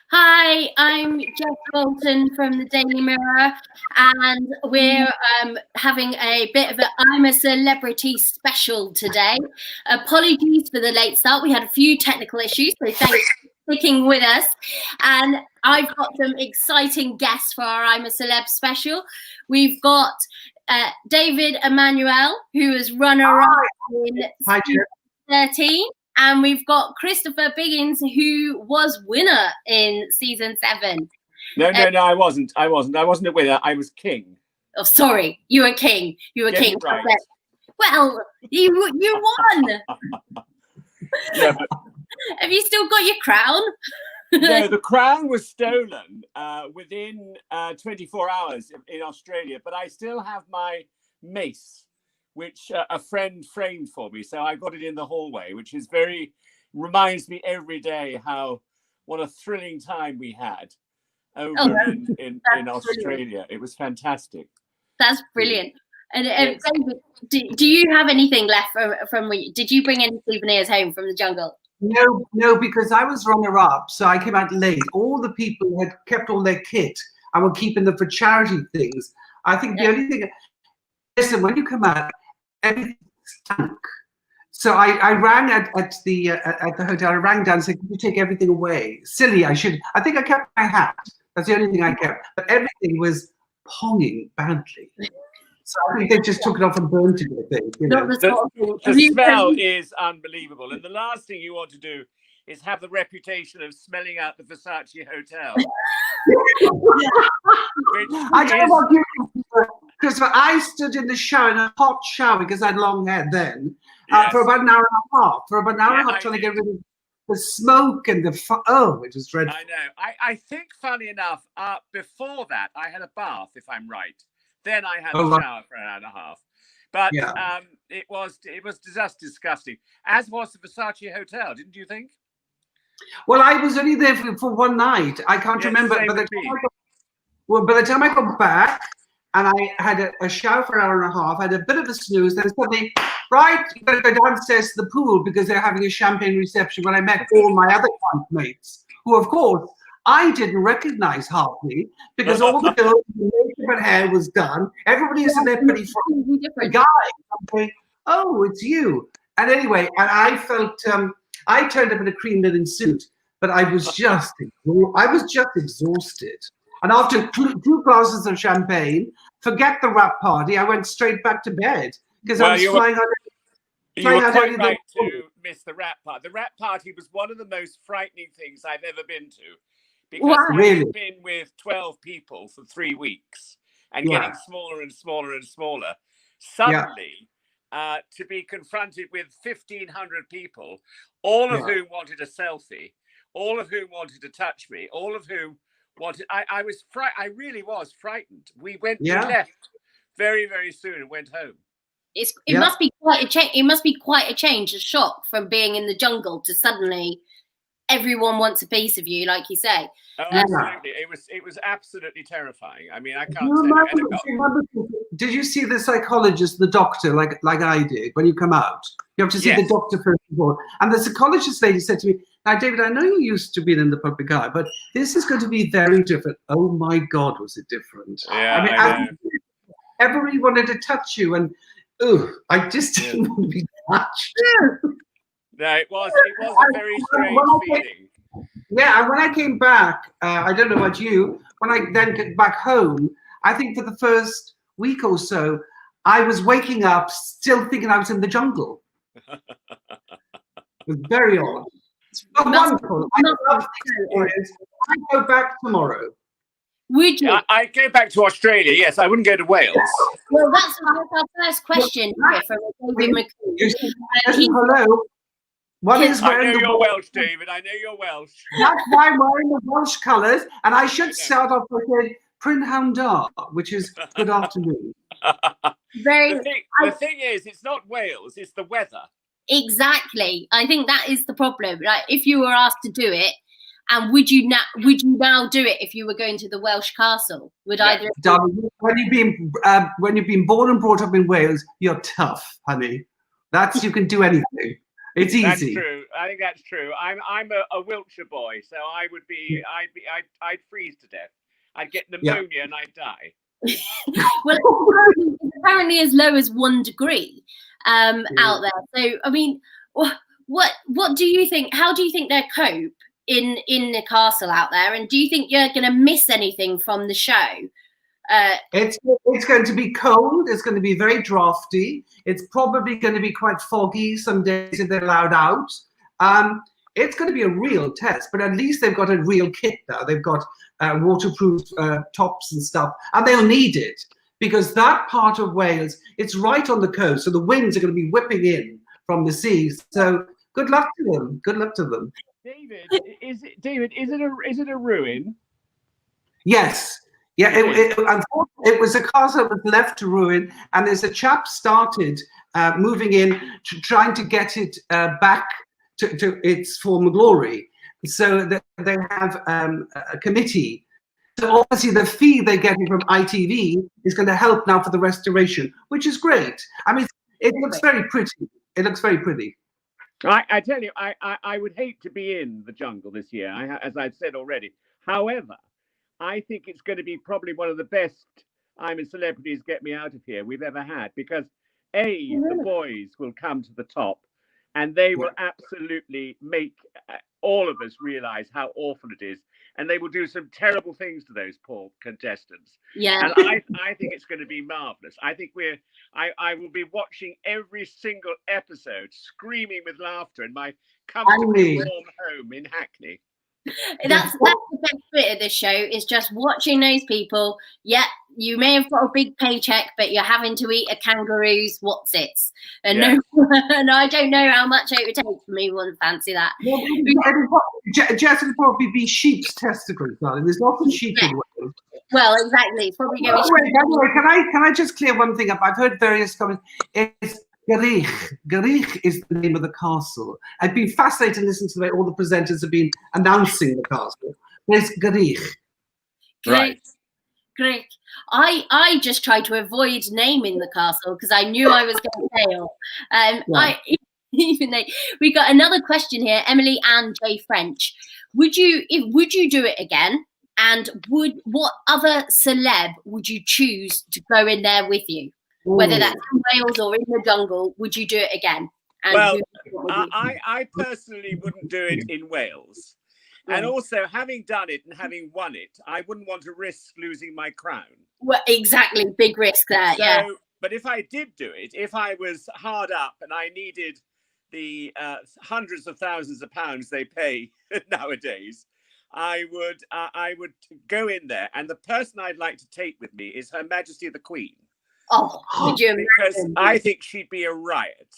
Hi, I'm Jessica Boulton from the Daily Mirror, and we're having a bit of I'm a Celebrity special today. Apologies for the late start. We had a few technical issues, so thanks for sticking with us. And I've got some exciting guests for our I'm a Celeb special. We've got David Emanuel, who is runner-up in season 13. And we've got Christopher Biggins, who was winner in season 7. No, I wasn't. I wasn't a winner. I was king. Oh, sorry, you were king. You were king. Right. Well, you won. Yeah, but... Have you still got your crown? No, the crown was stolen within 24 hours in Australia, but I still have my mace, which a friend framed for me. So I got it in the hallway, which is reminds me every day what a thrilling time we had over in Australia. Brilliant. It was fantastic. That's brilliant. And yes. David, do you have anything left from did you bring any souvenirs home from the jungle? No, because I was runner-up, so I came out late. All the people had kept all their kit and were keeping them for charity things. I think the only thing, listen, when you come out, everything stank. So I rang at the hotel. I rang down and said, "Can you take everything away?" Silly, I think I kept my hat. That's the only thing I kept. But everything was ponging badly. So I think they just took it off and burnt it, I think. You know? The smell is unbelievable. And the last thing you want to do is have the reputation of smelling out the Versace hotel. I don't know about you, Christopher. I stood in the shower, in a hot shower, because I had long hair then, for about an hour and a half. For about an hour and a half, trying to get rid of the smoke and it was dreadful. I know. I think, funny enough, before that, I had a bath, if I'm right. Then I had a shower for an hour and a half. But it was just disgusting, as was the Versace hotel, didn't you think? Well, I was only there for one night. I can't remember. By the time I got back, and I had a shower for an hour and a half, I had a bit of a snooze, then suddenly, right, you got to go downstairs to the pool because they're having a champagne reception, when I met all my other mates, who, of course, I didn't recognize hardly, because all the girls with makeup and hair was done. Everybody is in there pretty different guys. I'm going, oh, it's you. And anyway, and I felt I turned up in a cream linen suit, but I was just exhausted. And after 2 glasses of champagne, forget the wrap party, I went straight back to bed because I was flying out. You were quite right to miss the wrap party. The wrap party was one of the most frightening things I've ever been to. Because I've been with 12 people for 3 weeks and getting smaller and smaller and smaller. Suddenly, to be confronted with 1,500 people, all of whom wanted a selfie, all of whom wanted to touch me, all of whom wanted... I really was frightened. We left very, very soon and went home. It must be quite a change. It must be quite a change, a shock from being in the jungle to suddenly... everyone wants a piece of you, like you say. Oh, absolutely. It was absolutely terrifying. I mean, I can't tell you. Did you see the psychologist, the doctor, like I did, when you come out? You have to see the doctor first of all. And the psychologist lady said to me, "Now, David, I know you used to be in the public eye, but this is going to be very different." Oh my God, was it different? Yeah, I mean, everybody wanted to touch you, and I just didn't want to be touched. No, it was a very strange feeling. Yeah, and when I came back, I don't know about you, when I then get back home, I think for the first week or so, I was waking up still thinking I was in the jungle. It was very odd. It's wonderful. I love it. I go back tomorrow. Would you? I go back to Australia, yes. I wouldn't go to Wales. Well, that's our first question here from David McCool. Hello. I know you're Welsh, David. I know you're Welsh. That's why I'm wearing the Welsh colours. And I should start off by saying Prynhawn da, which is good afternoon. The thing is, it's not Wales, it's the weather. Exactly. I think that is the problem. Like, if you were asked to do it, and would you now do it if you were going to the Welsh castle? Would either? Darling, when you've been born and brought up in Wales, you're tough, honey. You can do anything. It's easy. That's true. I think that's true. I'm a Wiltshire boy, so I'd freeze to death. I'd get pneumonia and I'd die. Well, it's apparently as low as 1 degree out there. So, I mean, what do you think? How do you think they cope in the castle out there? And do you think you're going to miss anything from the show? It's going to be cold. It's going to be very drafty. It's probably going to be quite foggy some days if they're allowed out. It's going to be a real test, but at least they've got a real kit now. They've got waterproof tops and stuff, and they'll need it because that part of Wales, it's right on the coast, so the winds are going to be whipping in from the seas. So good luck to them. Good luck to them. David, is it a ruin? Yes. Yeah, unfortunately, it was a castle that was left to ruin, and there's a chap started moving in, trying to get it back to its former glory. So that they have a committee. So obviously the fee they're getting from ITV is going to help now for the restoration, which is great. I mean, it looks very pretty. It looks very pretty. I tell you, I would hate to be in the jungle this year, as I've said already. However, I think it's going to be probably one of the best I'm a Celebrity's Get Me Out of Here we've ever had, because the boys will come to the top and they will absolutely make all of us realize how awful it is. And they will do some terrible things to those poor contestants. Yeah. And I think it's going to be marvelous. I think I will be watching every single episode, screaming with laughter in my comfortable warm home in Hackney. That's the best bit of this show, is just watching those people. Yeah, you may have got a big paycheck, but you're having to eat a kangaroo's what's-its. And and I don't know how much it would take for me to fancy that. Jess would probably be sheep's testicles, darling. There's lots of sheep in Wales. Well, exactly. It's probably going to be. Can I just clear one thing up? I've heard various comments. It's Garich. Garich is the name of the castle. I've been fascinated to listen to the way all the presenters have been announcing the castle. It's Garich. Right. Great. I just tried to avoid naming the castle because I knew I was going to fail. Even though we got another question here, Emily and Jay French. Would you do it again? And what other celeb would you choose to go in there with you? Whether that's in Wales or in the jungle, would you do it again? And well, I personally wouldn't do it in Wales. And also, having done it and having won it, I wouldn't want to risk losing my crown. Well, exactly. Big risk there, yeah. But if I did do it, if I was hard up and I needed the hundreds of thousands of pounds they pay nowadays, I would go in there. And the person I'd like to take with me is Her Majesty the Queen. Oh, would you imagine? Because I think she'd be a riot.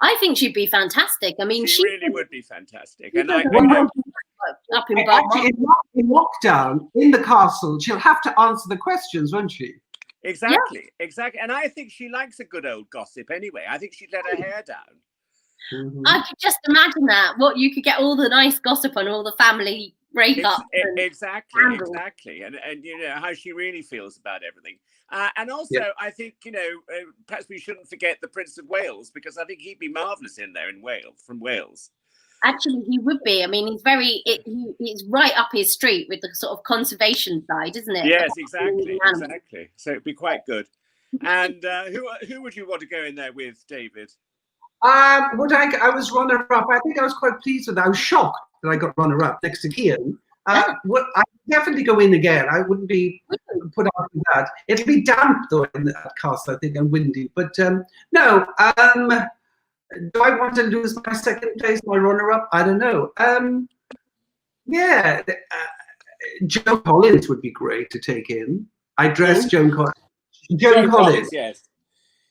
I think she'd be fantastic. I mean, she really would be fantastic. And up in lockdown in the castle, she'll have to answer the questions, won't she? Exactly. And I think she likes a good old gossip anyway. I think she'd let her hair down. I could just imagine that. You could get all the nice gossip on all the family breakup. Exactly. And you know how she really feels about everything. And also, I think, perhaps we shouldn't forget the Prince of Wales, because I think he'd be marvellous in there from Wales. Actually, he would be. I mean, he's right up his street with the sort of conservation side, isn't it? Yes, exactly. So it'd be quite good. And who would you want to go in there with, David? I was runner-up. I think I was quite pleased with that. I was shocked that I got runner-up next to Kian. I'd definitely go in again. I wouldn't be put off with that. It'll be damp though in that castle, I think, and windy. But no. Do I want to lose my second place, my runner-up? I don't know. Joan Collins would be great to take in. I dress Joan Collins. Joan Collins, yes.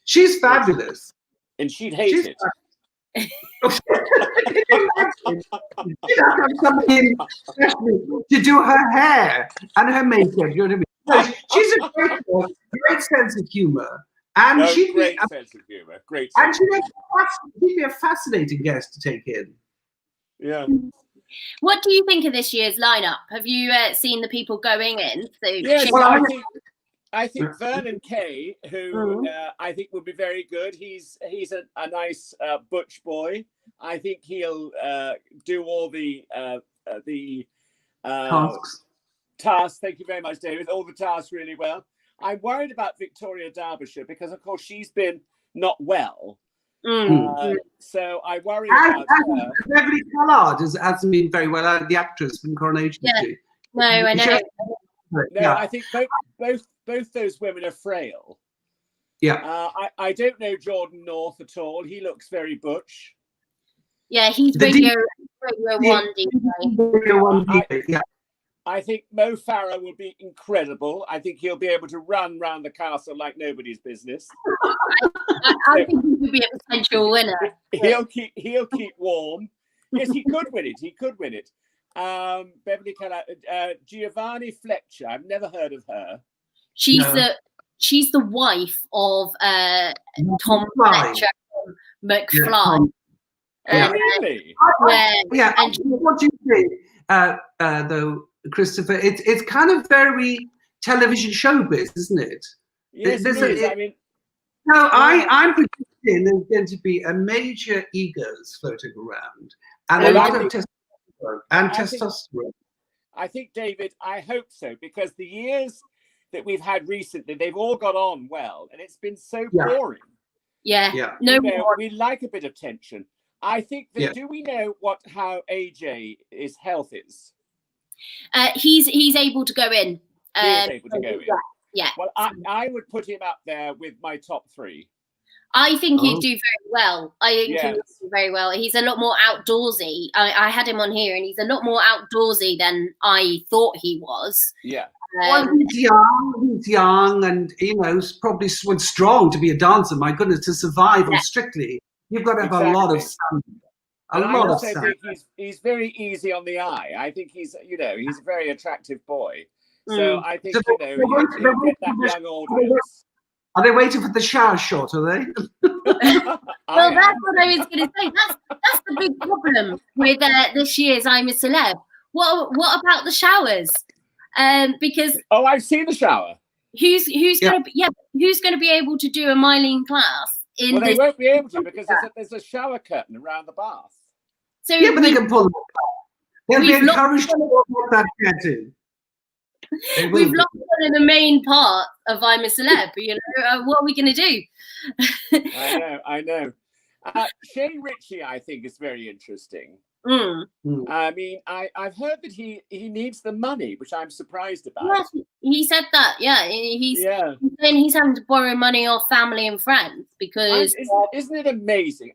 She's fabulous. And she'd hate it. She'd have to have somebody to do her hair and her makeup. You know what I mean? She's a great sense of humour. And she'd great sense of humour. Great. And she'd be a fascinating guest to take in. Yeah. What do you think of this year's lineup? Have you seen the people going in? I think Vernon Kay, who I think would be very good. He's a nice butch boy. I think he'll do all the tasks. Thank you very much, David. All the tasks really well. I'm worried about Victoria Derbyshire because, of course, she's been not well. So I worry about her. Beverly Callard hasn't been very well. The actress from Coronation Street. No, I know. No, I think both those women are frail. Yeah. I don't know Jordan North at all. He looks very butch. Yeah, he's Radio 1 DJ. Yeah. I think Mo Farah will be incredible. I think he'll be able to run around the castle like nobody's business. I think he could be a potential winner. He'll keep warm. Yes, he could win it. He could win it. Beverly Keller, Giovanni Fletcher. I've never heard of her. She's the wife of Tom Fletcher from McFly. Really? Yeah. And what do you think, though, Christopher? It's kind of very television showbiz, isn't it? Yes, it is. I mean, no, I'm predicting there's going to be a major egos floating around and a lot of testosterone. I think, David, I hope so, because the years that we've had recently, they've all got on well, and it's been so boring. Yeah. We like a bit of tension. I think that do we know how AJ's health is? He's able to go in. He's able to go in. Yeah. Well, I would put him up there with my top 3. I think he'd do very well. I think he would do very well. He's a lot more outdoorsy. I had him on here, and he's a lot more outdoorsy than I thought he was. Yeah. Well, he's young, and probably strong to be a dancer. My goodness, to survive on Strictly, you've got to have a lot of stamina. I think he's very easy on the eye. I think he's a very attractive boy. So I think he'll get that young audience. Are they waiting for the shower shot? Are they? Well, that's what I was going to say. That's the big problem with this year's I'm a Celeb. What about the showers? Because I've seen the shower. Who's going to be able to do a Mylene class? They won't be able to because there's a shower curtain around the bath. So but they can pull it. They'll be encouraged to put that curtain. We've lost one of the main part of I'm a Celeb. What are we going to do? I know. Shane Ritchie, I think, is very interesting. I mean, I've heard that he needs the money, which I'm surprised about. Yes, he said that. Yeah, he's saying he's having to borrow money off family and friends because isn't it amazing?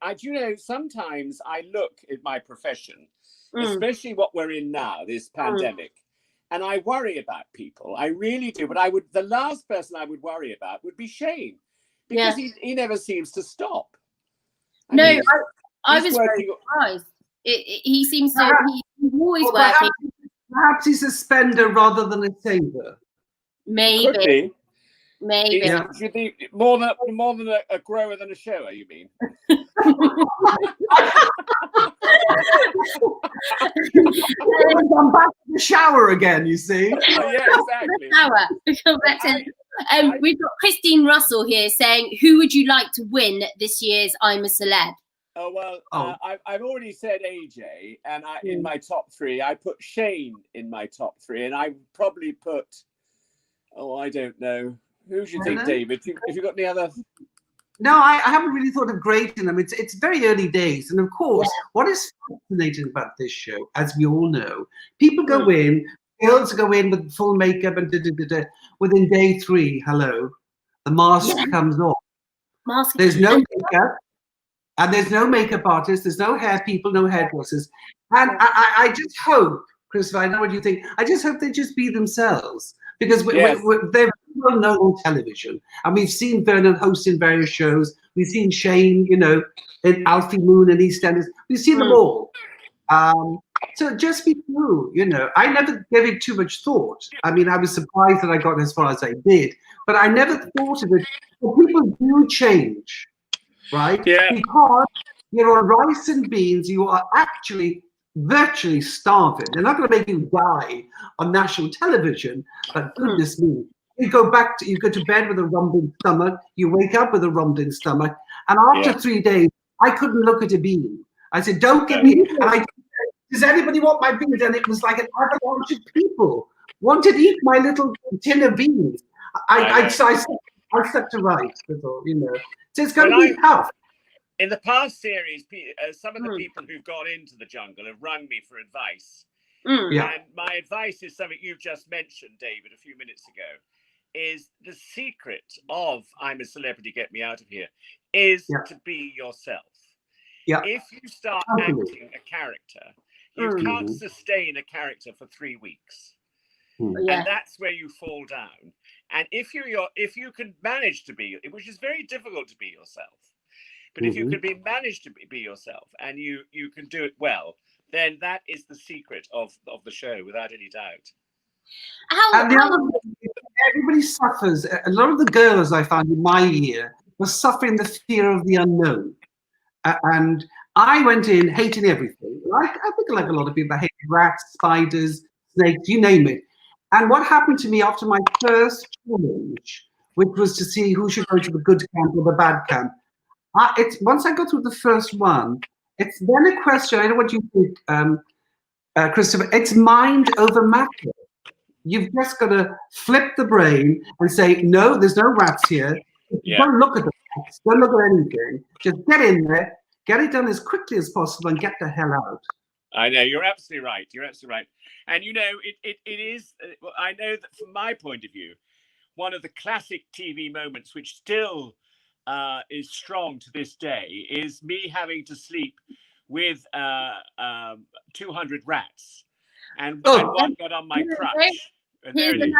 Sometimes I look at my profession, especially what we're in now, this pandemic, and I worry about people. I really do. But the last person I would worry about would be Shane, because he never seems to stop. I was very surprised. He seems to. He's always working. Perhaps he's a spender rather than a saver. Maybe. Could be. Maybe. Yeah. Should be more than a grower than a shower. You mean? I'm back to the shower again. You see? Yeah, exactly. We've got Christine Russell here saying, "Who would you like to win this year's I'm a Celeb?" Oh, well, I've already said AJ, and in my top 3, I put Shane in my top 3, and I probably put, I don't know. Who do you think, David? Have you got any other? No, I haven't really thought of grading them. It's very early days. And of course, what is fascinating about this show, as we all know, people go in, girls go in with full makeup and within day 3, the mask comes off. There's no makeup. And there's no makeup artist, there's no hair people, no hairdressers. And I just hope, Christopher, I know what you think, I just hope they just be themselves. Because they're well known on television. And we've seen Vernon hosting various shows. We've seen Shane, in Alfie Moon and EastEnders. We've seen them all. So just be true, I never gave it too much thought. I mean, I was surprised that I got as far as I did. But I never thought of it. But people do change. Right? Yeah. Because you're on rice and beans, you are actually virtually starving. They're not going to make you die on national television, but goodness me. You go to bed with a rumbling stomach, you wake up with a rumbling stomach, and after 3 days, I couldn't look at a bean. I said, don't give me, and I, does anybody want my beans? And it was like an avalanche of people wanted to eat my little tin of beans. I stuck to rice, that's all, you know. So it's going to be tough. In the past series, some of the people who've gone into the jungle have rung me for advice. And my advice is something you've just mentioned, David, a few minutes ago, is the secret of I'm a Celebrity, Get Me Out of Here is to be yourself. If you start acting a character, you can't sustain a character for 3 weeks. And that's where you fall down. And if you can manage to be, which is very difficult to be yourself, but if you can manage to be yourself and you can do it well, then that is the secret of the show, without any doubt. Everybody suffers. A lot of the girls I found in my year were suffering the fear of the unknown. And I went in hating everything. I think like a lot of people, I hated rats, spiders, snakes, you name it. And what happened to me after my first challenge, which was to see who should go to the good camp or the bad camp, once I got through the first one, it's then a question, I know what you think, Christopher, it's mind over matter. You've just got to flip the brain and say, no, there's no rats here. Don't look at the rats, don't look at anything. Just get in there, get it done as quickly as possible and get the hell out. I know, you're absolutely right. You're absolutely right. And, you know, it is, I know that from my point of view, one of the classic TV moments, which still is strong to this day, is me having to sleep with 200 rats. And one got on my crutch. And there it is.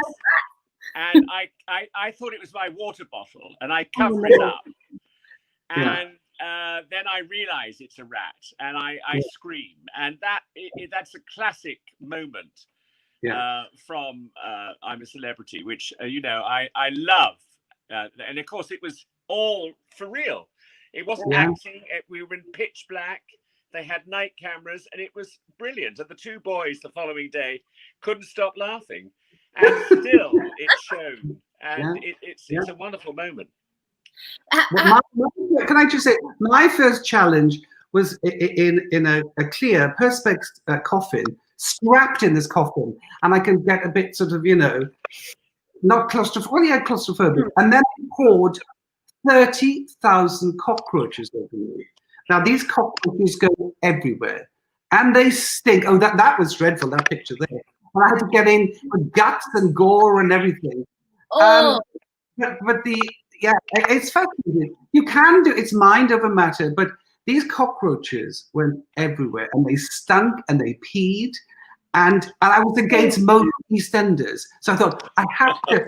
And I thought it was my water bottle, and I covered it up. And then I realize it's a rat, and I scream. And that's a classic moment from I'm a Celebrity, which, you know, I love. And of course, it was all for real. It wasn't acting. We were in pitch black. They had night cameras, and it was brilliant. And the two boys the following day couldn't stop laughing. And still, it showed. And it's a wonderful moment. Can I just say, my first challenge was in a clear Perspex coffin, strapped in this coffin, and I can get a bit sort of, you know, not claustrophobic. Well, yeah, claustrophobic. And then I poured 30,000 cockroaches over me. Now these cockroaches go everywhere, and they stink. Oh, that was dreadful. That picture there. And I had to get in with guts and gore and everything. But it's fascinating. You can do, it's mind over matter, but these cockroaches went everywhere, and they stunk and they peed, and I was against most EastEnders. So I thought, I have to,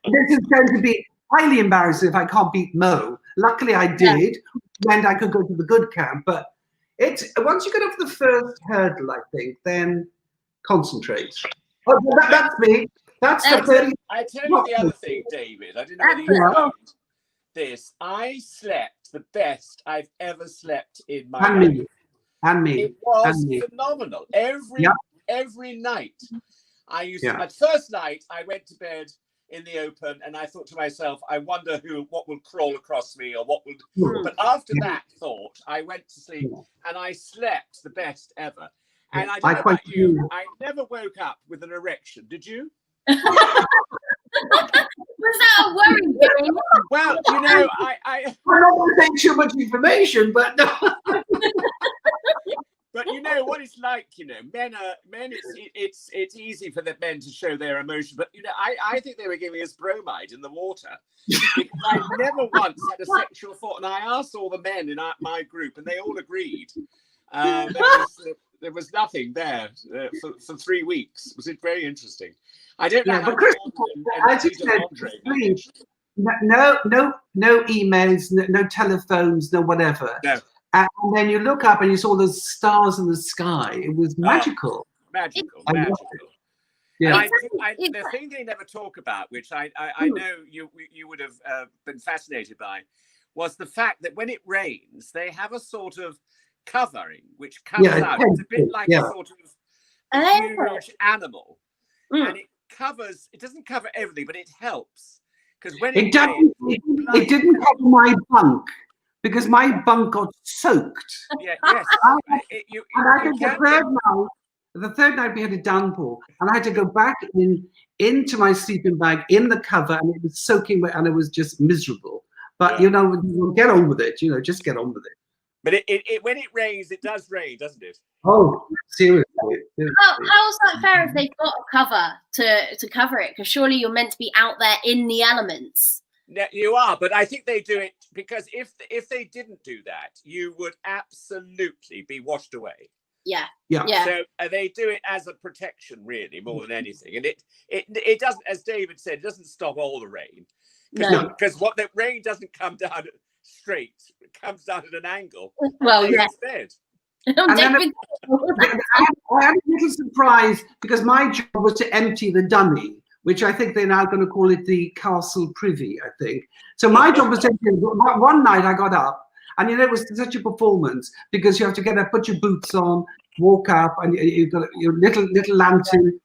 this is going to be highly embarrassing if I can't beat Mo. Luckily I did, and I could go to the good camp, but it's, once you get over the first hurdle, I think, then concentrate. Oh, that's me. That's the 30. I tell you the other thing, David. I didn't know whether you heard this. I slept the best I've ever slept in my life. It was phenomenal. Every night. I used to, my first night, I went to bed in the open, and I thought to myself, I wonder what will crawl across me, or what will. But after that thought, I went to sleep, and I slept the best ever. And I don't know about you, I never woke up with an erection. Did you? Was that a worry? Well, you know, I'm not going to take too much information, but no. But you know what it's like, you know, men. It's easy for the men to show their emotion, but you know, I think they were giving us bromide in the water, because I never once had a sexual thought, and I asked all the men in my group, and they all agreed. There was nothing there for 3 weeks. Was it very interesting? I don't know. But Chris, I just said, please, no emails, no telephones, no whatever. No. And then you look up and you saw the stars in the sky. It was magical. Magical. Yeah. The thing they never talk about, which I know you would have been fascinated by, was the fact that when it rains, they have a sort of covering which comes out. It's a bit like a sort of huge animal, and it doesn't cover everything, but it helps, because when it didn't cover my bunk, because my bunk got soaked. Yeah, yes. The third night we had a downpour, and I had to go back into my sleeping bag in the cover, and it was soaking wet, and it was just miserable. But you know, get on with it. You know, just get on with it. But when it rains, it does rain, doesn't it? Oh, seriously. How's that fair if they've got a cover to cover it? Because surely you're meant to be out there in the elements. No, you are, but I think they do it because if they didn't do that, you would absolutely be washed away. Yeah. So they do it as a protection, really, more than anything. And it doesn't, as David said, it doesn't stop all the rain. Because what the rain doesn't come down straight, it comes down at an angle. Well, yeah. And then I had a little surprise because my job was to empty the dunny, which I think they're now going to call it the castle privy, I think. So my job was to empty. One night I got up, and you know, it was such a performance because you have to get up, put your boots on, walk up, and you've got your little lantern.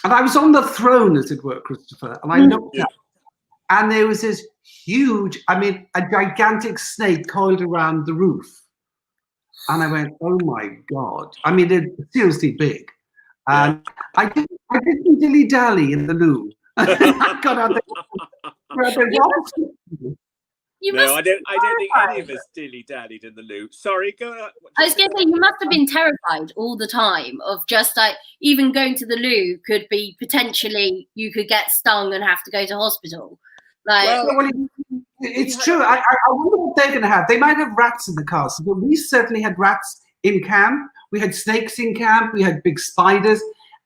And I was on the throne, as it were, Christopher, and I looked up, and there was this huge, a gigantic snake coiled around the roof. And I went, oh my God. I mean, they're seriously big. I didn't dilly-dally in the loo. I got out there. I don't think any of us dilly-dallied in the loo. Sorry, go on. I was going to say, you must have been terrified all the time of just like, even going to the loo could be potentially, you could get stung and have to go to hospital. It's true. I wonder what they're going to have. They might have rats in the castle, but we certainly had rats in camp. We had snakes in camp. We had big spiders.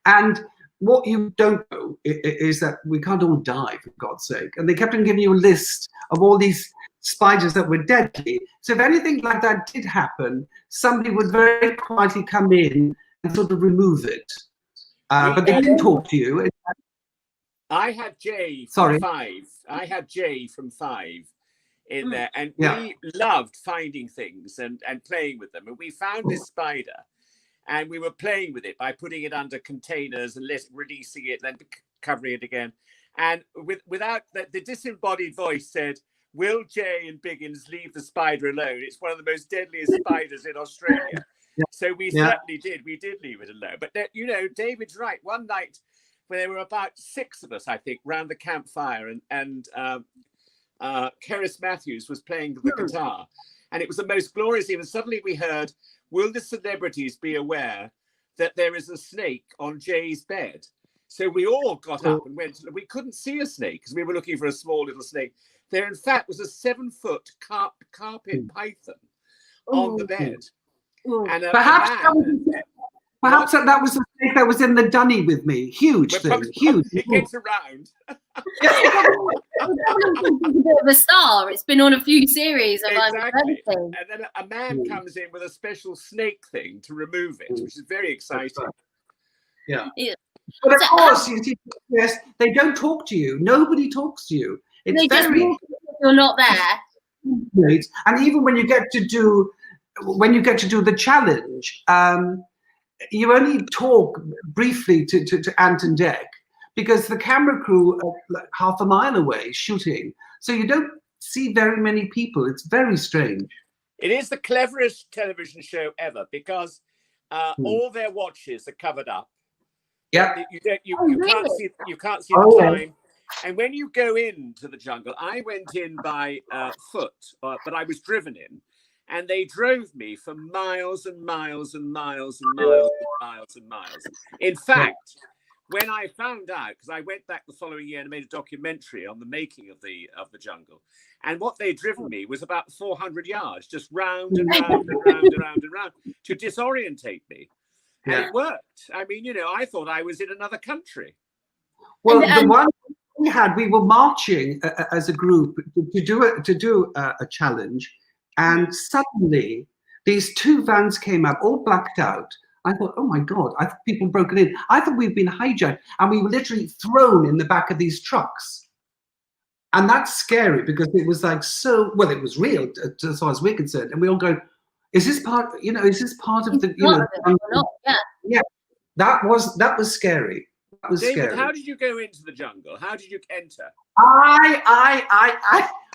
And what you don't know is that we can't all die, for God's sake. And they kept on giving you a list of all these spiders that were deadly. So if anything like that did happen, somebody would very quietly come in and sort of remove it. But they didn't talk to you. I had Jay from 5. I had Jay from 5 in there, and we loved finding things and playing with them. And we found this spider, and we were playing with it by putting it under containers and releasing it, then covering it again. And without the disembodied voice said, "Will Jay and Biggins leave the spider alone? It's one of the most deadliest spiders in Australia." So we certainly did. We did leave it alone. But you know, David's right. One night, where there were about 6 of us, I think, round the campfire, and Keris Matthews was playing the guitar, and it was the most glorious thing. And suddenly we heard, "Will the celebrities be aware that there is a snake on Jay's bed?" So we all got up and went. We couldn't see a snake because we were looking for a small little snake. There, in fact, was a 7-foot carpet python on the bed. And Perhaps that was the snake that was in the dunny with me. Huge thing, huge. It gets around. It's a bit of a star. It's been on a few series. Exactly. And then a man comes in with a special snake thing to remove it, which is very exciting. Yeah. But of course, you see, yes, they don't talk to you. Nobody talks to you. It's you're not there. And even when you get to do the challenge, you only talk briefly to Ant and Dec because the camera crew are like half a mile away shooting. So you don't see very many people. It's very strange. It is the cleverest television show ever because all their watches are covered up. Yeah. You can't see the time. And when you go into the jungle, I went in by foot, but I was driven in. And they drove me for miles and miles and miles and miles and miles and miles. In fact, when I found out, because I went back the following year and made a documentary on the making of the jungle, and what they'd driven me was about 400 yards, just round and round and round and round and round to disorientate me. And it worked. I mean, you know, I thought I was in another country. Well, the one we were marching as a group to do a challenge. And suddenly, these 2 vans came up, all blacked out. I thought, oh my God, I thought people broken in. I thought we'd been hijacked, and we were literally thrown in the back of these trucks. And that's scary because it was like it was real as far as we're concerned. And we all go, is this part of the, yeah, that was scary. That was David, scary. how did you go into the jungle? How did you enter?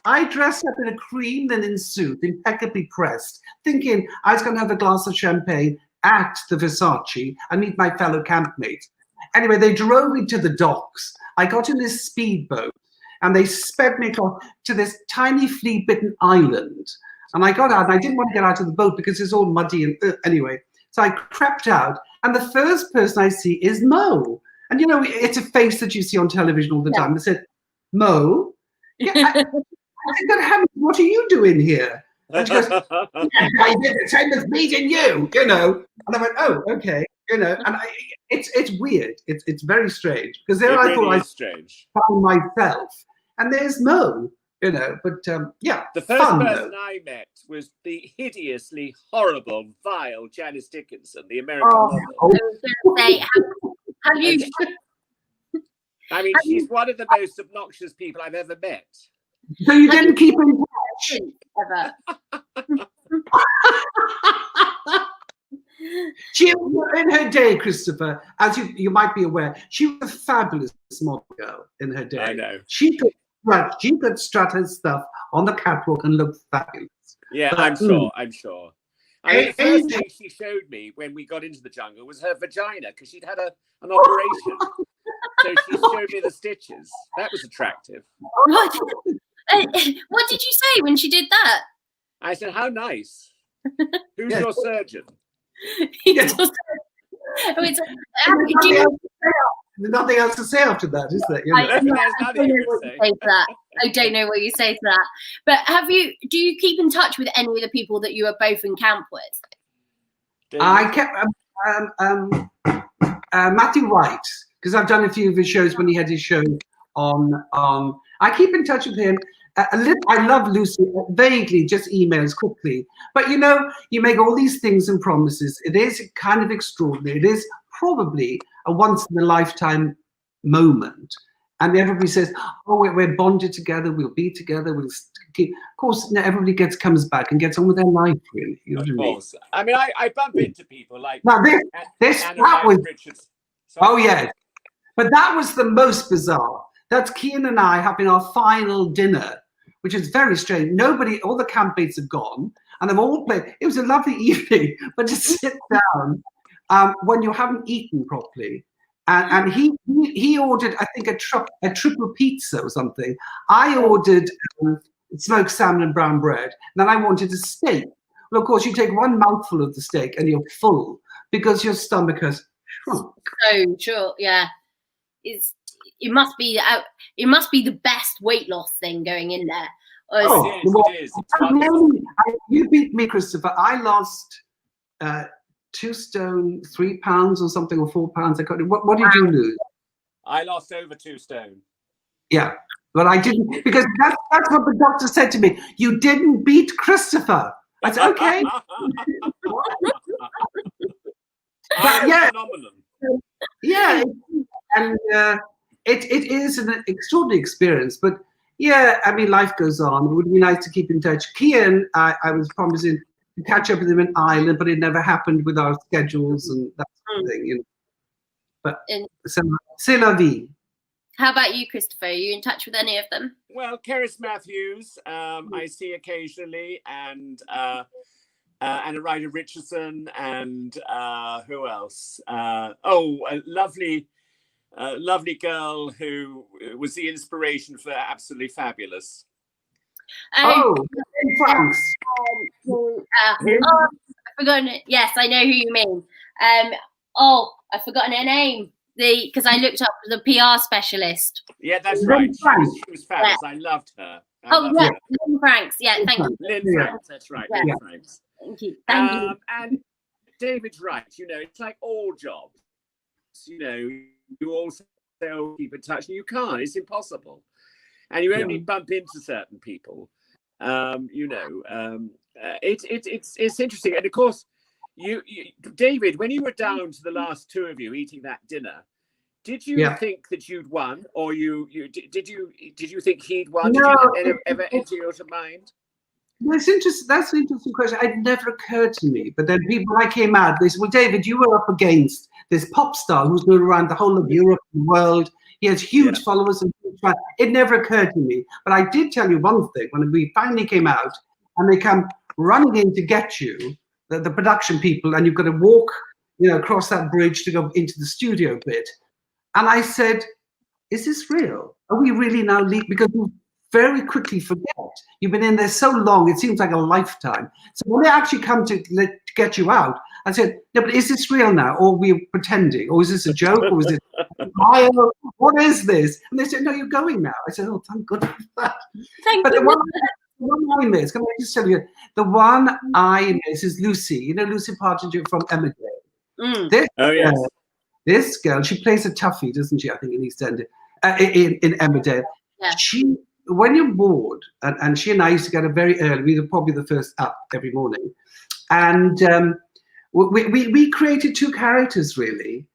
I dressed up in a cream linen suit, impeccably pressed, thinking I was going to have a glass of champagne at the Versace and meet my fellow campmates. Anyway, they drove me to the docks. I got in this speedboat and they sped me across to this tiny flea-bitten island. And I got out and I didn't want to get out of the boat because it's all muddy and anyway. So I crept out and the first person I see is Mo. And you know, it's a face that you see on television all the time. They said, Mo? Yeah, I said, what are you doing here? And she goes, I did the same as meeting you, you know. And I went, oh, okay, you know. And it's weird. It's very strange because there I thought I found myself, and there's Mo, you know. But yeah, the first person I met was the hideously horrible, vile Janice Dickinson, the American model. I was going to say, have you? I mean, she's one of the most obnoxious people I've ever met. So you didn't keep in touch? Ever. She, in her day, Christopher, as you might be aware, she was a fabulous model girl in her day. I know. She could strut her stuff on the catwalk and look fabulous. Yeah, but, I'm sure. I mean, the first thing she showed me when we got into the jungle was her vagina because she'd had an operation. So she showed me the stitches. That was attractive. What did you say when she did that? I said, how nice. Who's your surgeon? There's nothing else to say after that, is there? You know? I don't know what you say to that. But do you keep in touch with any of the people that you were both in camp with? I kept Matthew White, because I've done a few of his shows when he had his show on. I keep in touch with him. I love Lucy, vaguely, just emails quickly. But you know, you make all these things and promises. It is kind of extraordinary. It is probably a once-in-a-lifetime moment. And everybody says, oh, we're bonded together, we'll be together, we'll keep. Of course, everybody comes back and gets on with their life, really. You know what I mean? I mean, I bump into people like... Now, that was... Oh, yeah. But that was the most bizarre. That's Kian and I having our final dinner, which is very strange. All the campmates have gone, and they've all played. It was a lovely evening, but to sit down when you haven't eaten properly. And he ordered, I think, a triple pizza or something. I ordered smoked salmon and brown bread. And then I wanted a steak. Well, of course, you take one mouthful of the steak and you're full because your stomach has shrunk. So sure, yeah. It must be the best weight loss thing going in there. It is. You beat me, Christopher. I lost 2 stone, 3 pounds or something, or 4 pounds. What did you lose? I lost over 2 stone. Yeah, but I didn't, because that's what the doctor said to me. You didn't beat Christopher. I said, okay. But yeah, yeah, and it is an extraordinary experience. But yeah, I mean, life goes on. It would be nice to keep in touch. Kian, I was promising to catch up with him in Ireland, but it never happened with our schedules and that sort of thing, you know. But c'est la vie. How about you, Christopher? Are you in touch with any of them? Well, Cerys Matthews, I see occasionally, and Anna Ryder Richardson, and who else? A lovely girl who was the inspiration for Absolutely Fabulous. Franks. I've forgotten it. Yes, I know who you mean. I've forgotten her name. Because I looked up the PR specialist. Yeah, that's right. She was fabulous. Yeah. I loved her. Lynn Franks. Yeah, thank you. Lynn Franks, that's right. Yeah. Lynn Franks. Thank you. Thank you. And David's right. You know, it's like all jobs. You know, you also keep in touch, and you can't. It's impossible. And you only bump into certain people. You know, it's interesting. And of course, you David, when you were down to the last 2 of you eating that dinner, did you think that you'd won, or did you think he'd won? No, did you ever enter your mind? That's interesting. That's an interesting question. It never occurred to me. But then when I came out, they said, "Well, David, you were up against this pop star who's known around the whole of Europe and the world. He has huge followers and huge fans. It never occurred to me. But I did tell you one thing, when we finally came out and they come running in to get you, the production people, and you've got to walk, across that bridge to go into the studio bit. And I said, is this real? Are we really now leaving? Because you very quickly forget. You've been in there so long, it seems like a lifetime. So when they actually come to get you out, I said, no, but is this real now? Or are we pretending? Or is this a joke? Or is it what is this? And they said, no, you're going now. I said, oh, thank goodness for that. But the one I miss, can I just tell you, the one I miss is Lucy. Lucy Partridge from Emanuel. This girl, she plays a toughie, doesn't she? I think in EastEnders, in Emmerdale. Yeah. When you're bored, and she and I used to get up very early. We were probably the first up every morning, and we created two characters really.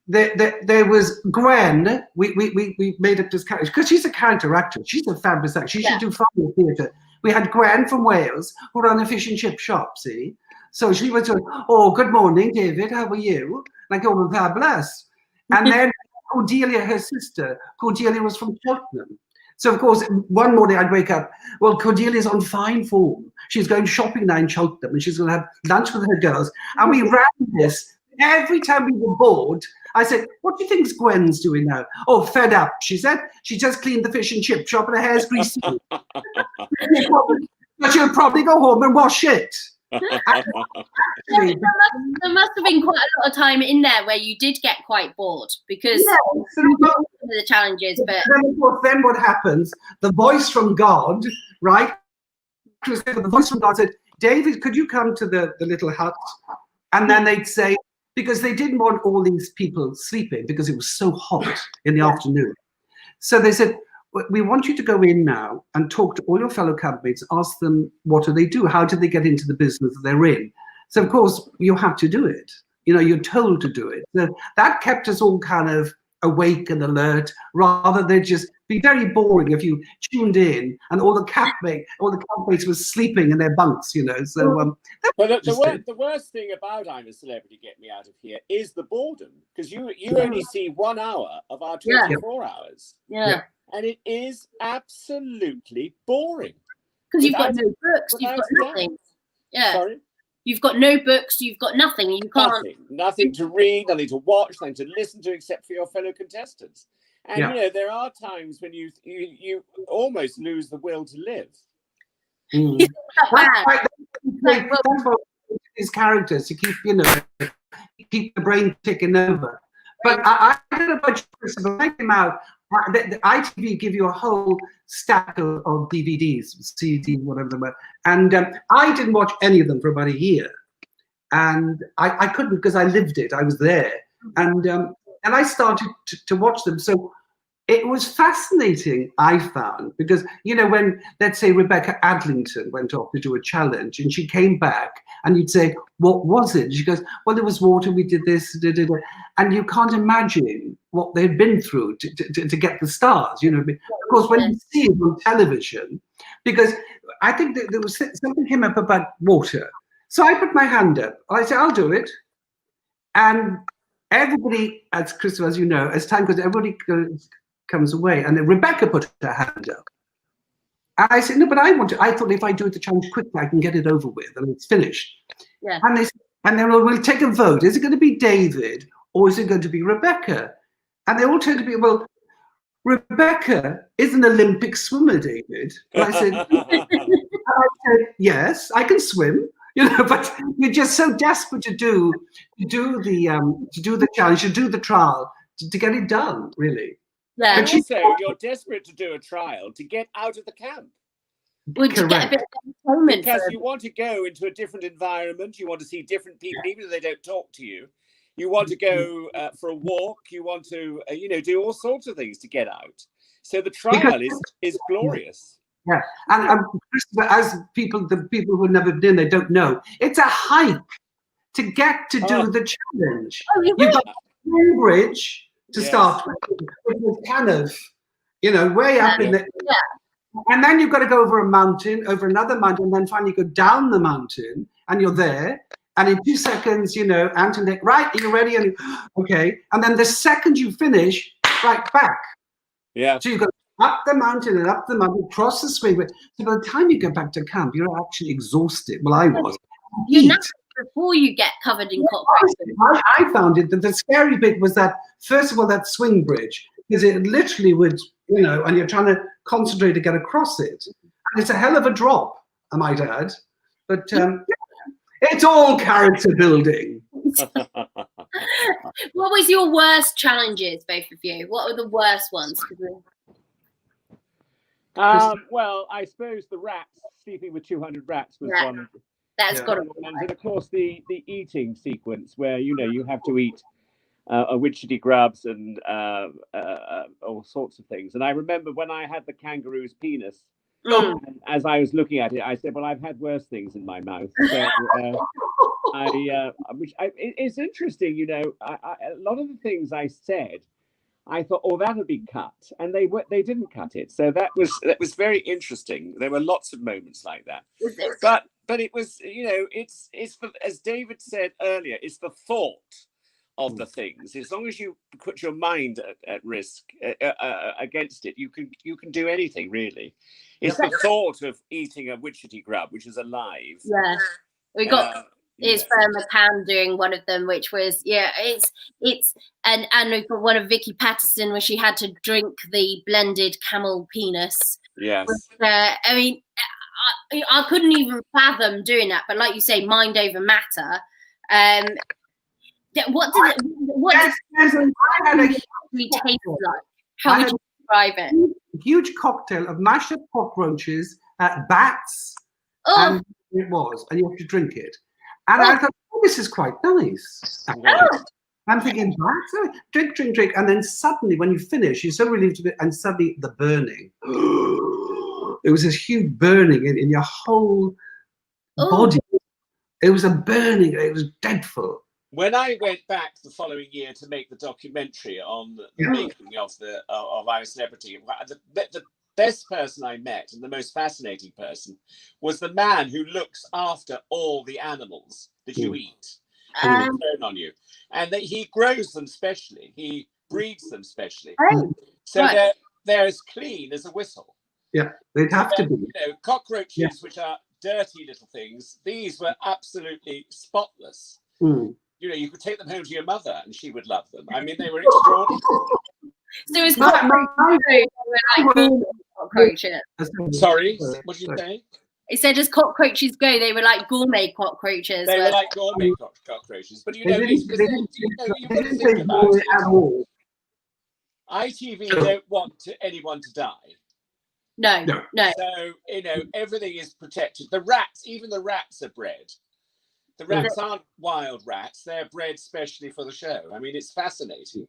There was Gwen. We made up this character because she's a character actor. She's a fabulous actor. She should do fun in theatre. We had Gwen from Wales who ran a fish and chip shop. See. So she was going, oh, good morning, David, how are you? And I go, well, fabulous. And then Cordelia, her sister, Cordelia was from Cheltenham. So, of course, one morning I'd wake up, well, Cordelia's on fine form. She's going shopping now in Cheltenham and she's going to have lunch with her girls. And we ran this. Every time we were bored, I said, what do you think Gwen's doing now? Oh, fed up, she said. She just cleaned the fish and chip shop and her hair's greasy. But she'll probably go home and wash it. Actually, there must have been quite a lot of time in there where you did get quite bored because of the challenges. But then what happens? The voice from God, right? The voice from God said, David, could you come to the little hut? And then they'd say, because they didn't want all these people sleeping because it was so hot in the afternoon. So they said, we want you to go in now and talk to all your fellow campmates, ask them, what do they do? How did they get into the business that they're in? So, of course, you have to do it. You're told to do it. So that kept us all kind of awake and alert, rather than just be very boring if you tuned in and all the campmates were sleeping in their bunks, So, but the worst thing about I'm a Celebrity, Get Me Out of Here is the boredom, because you only see 1 hour of our 24 hours. Yeah. And it is absolutely boring. Because you've got no books, you've got nothing. Yeah. Sorry? You've got no books, you've got nothing. You can't. Nothing to read, nothing to watch, nothing to listen to except for your fellow contestants. And, there are times when you almost lose the will to live. These characters to keep the brain ticking over. But I don't know about you, Chris, but when I came out, the ITV give you a whole stack of DVDs, CD, whatever they were, and I didn't watch any of them for about a year, and I couldn't because I lived it. I was there, and I started to watch them. So it was fascinating, I found, because when, let's say, Rebecca Adlington went off to do a challenge and she came back and you'd say, what was it? And she goes, well, there was water, we did this, and you can't imagine what they'd been through to get the stars, Of course, when you see it on television, because I think that there was something came up about water. So I put my hand up. I said, I'll do it. And everybody, as Christopher, as you know, as time goes, everybody comes away, and then Rebecca put her hand up. And I said, no, but I thought if I do the challenge quickly, I can get it over with and it's finished. Yeah. And they said, and then we'll take a vote. Is it going to be David or is it going to be Rebecca? And they all turned to be, well, Rebecca is an Olympic swimmer, David. And I said, yes, I can swim. But you're just so desperate to do the challenge, to do the trial, to get it done, really. Yeah. And also, you're desperate to do a trial to get out of the camp. Well, to get a bit of entertainment. Because you want to go into a different environment, you want to see different people, even if they don't talk to you. You want to go for a walk, you want to, do all sorts of things to get out. So the trial is glorious. Yeah, and as the people who have never been, they don't know, it's a hike to get to do the challenge. Oh, you've got Cambridge to start with, which was kind of, way up in the... Yeah. And then you've got to go over a mountain, over another mountain, and then finally go down the mountain, and you're there. And in 2 seconds, you know, Anton, right, are you ready? And okay. And then the second you finish, right back. Yeah. So you go up the mountain and up the mountain, cross the swing. So by the time you get back to camp, you're actually exhausted. Well, I was. You're not before you get covered in cockroaches. I found it that the scary bit was that, first of all, that swing bridge, because it literally would, you know, and you're trying to concentrate to get across it. And it's a hell of a drop, I might add. But it's all character building. What was your worst challenges, both of you? What were the worst ones? Well, I suppose the rats, sleeping with 200 rats was one. That's got to be. And of course, the eating sequence where, you know, you have to eat witchetty grubs and all sorts of things. And I remember when I had the kangaroo's penis, as I was looking at it, I said, well, I've had worse things in my mouth. So it's interesting, you know, a lot of the things I said, I thought, oh, that'll be cut, and they didn't cut it. So that was very interesting. There were lots of moments like that. But it was, you know, it's as David said earlier, it's the thought of the things. As long as you put your mind at risk against it, you can do anything really. It's the thought of eating a witchetty grub, which is alive. Yeah, we got. Is McCann doing one of them, which was it's and we've got one of Vicky Patterson where she had to drink the blended camel penis. Yes. Which, I mean, I couldn't even fathom doing that, but like you say, mind over matter. What does it taste like? How would you describe it? Huge cocktail of mashed up cockroaches, bats, and it was, and you have to drink it. And I thought, oh, this is quite nice. I'm thinking, drink. And then suddenly, when you finish, you're so relieved to it, and suddenly the burning. It was this huge burning in your whole body. It was a burning. It was dreadful. When I went back the following year to make the documentary on the making of I'm a Celebrity, the best person I met and the most fascinating person was the man who looks after all the animals that you eat and turn on you, and that he grows them specially, he breeds them specially, so they're as clean as a whistle. Yeah, they'd have to be. You know, cockroaches, which are dirty little things, these were absolutely spotless. You know, you could take them home to your mother and she would love them. I mean, they were extraordinary. So it's cockroaches. Sorry, what did you say? It said as cockroaches go, they were like gourmet cockroaches. They were like gourmet cockroaches. But you know, you've got to think about it. ITV don't want anyone to die. No. So, you know, everything is protected. The rats, even the rats are bred. The rats aren't wild rats. They're bred specially for the show. I mean, it's fascinating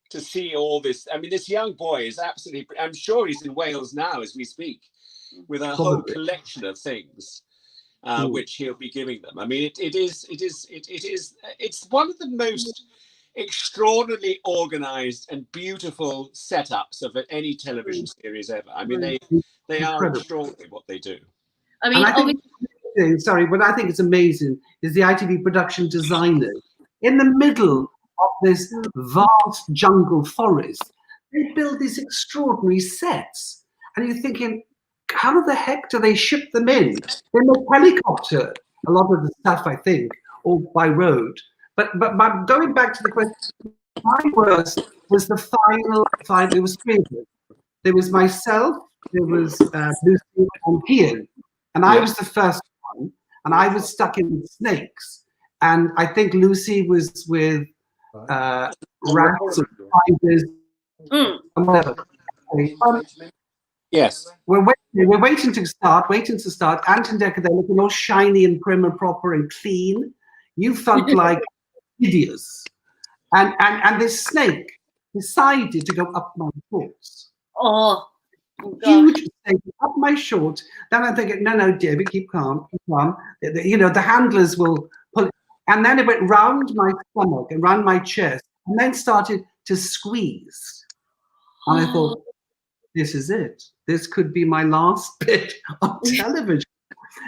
to see all this. I mean, this young boy is absolutely, I'm sure he's in Wales now as we speak, with a whole collection of things, which he'll be giving them. I mean, it's one of the most extraordinarily organized and beautiful setups of any television series ever. I mean, they are extraordinary what they do. I mean, what I think is amazing is the ITV production designers in the middle of this vast jungle forest. They build these extraordinary sets, and you're thinking, how the heck do they ship them in? They make helicopter a lot of the stuff, I think, or by road. But going back to the question, my worst was the final. It was three of them. There was myself, there was Lucy and Ian, and I was the first one, and I was stuck in with snakes, and I think Lucy was with rats and spiders and whatever. Yes. We're waiting to start. Anton Decker, they're looking all shiny and prim and proper and clean. You felt like hideous. And this snake decided to go up my shorts. Oh, huge snake up my shorts. Then I'm thinking, no, David, keep calm. You know, the handlers will pull it. And then it went round my stomach and round my chest and then started to squeeze. And I thought, this is it. This could be my last bit on television.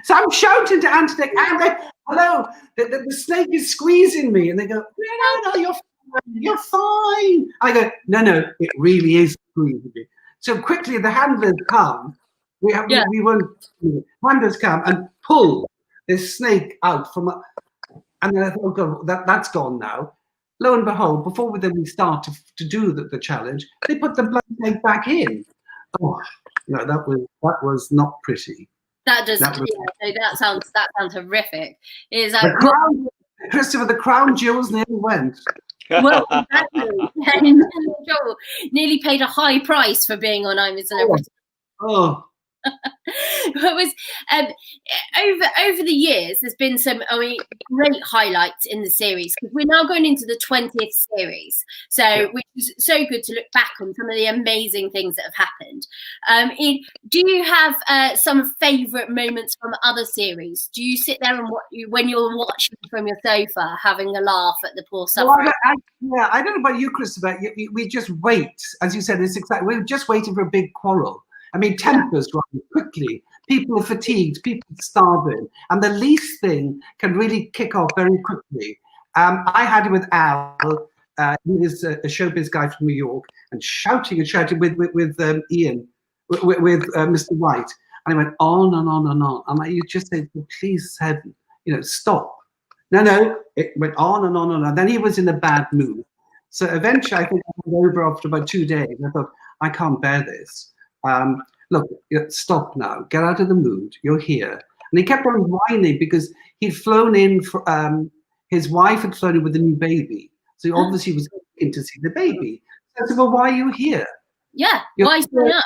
So I'm shouting to Anthony, hello, the snake is squeezing me. And they go, no, you're fine. I go, no, it really is squeezing me. So quickly the handlers come. Handlers come and pull this snake out from, and then I thought, oh God, that's gone now. Lo and behold, before we start to do the challenge, they put the blood snake back in. Oh, no, that was not pretty. That sounds horrific. Is that Christopher, the crown jewels nearly went. Well, exactly. Nearly paid a high price for being on I'm a Celebrity. Oh. It was over the years. There's been some, great highlights in the series because we're now going into the 20th series. So, which is so good to look back on some of the amazing things that have happened. Do you have some favourite moments from other series? Do you sit there and when you're watching from your sofa, having a laugh at the poor suffering? Well, I don't know about you, Christopher. We just wait, as you said. It's exactly. We're just waiting for a big quarrel. I mean, tempers run quickly. People are fatigued. People are starving, and the least thing can really kick off very quickly. I had it with Al. He is a showbiz guy from New York, and shouting with Ian, with Mr. White, and he went on and on and on. And you just said, "Please, heaven, stop." No, it went on and on and on. Then he was in a bad mood. So eventually, I think I was over after about 2 days. I thought, I can't bear this. Look, stop now. Get out of the mood. You're here. And he kept on whining because he'd flown in for his wife had flown in with a new baby. So he obviously was in to see the baby. So I said, well, why are you here? Yeah. Why stay up?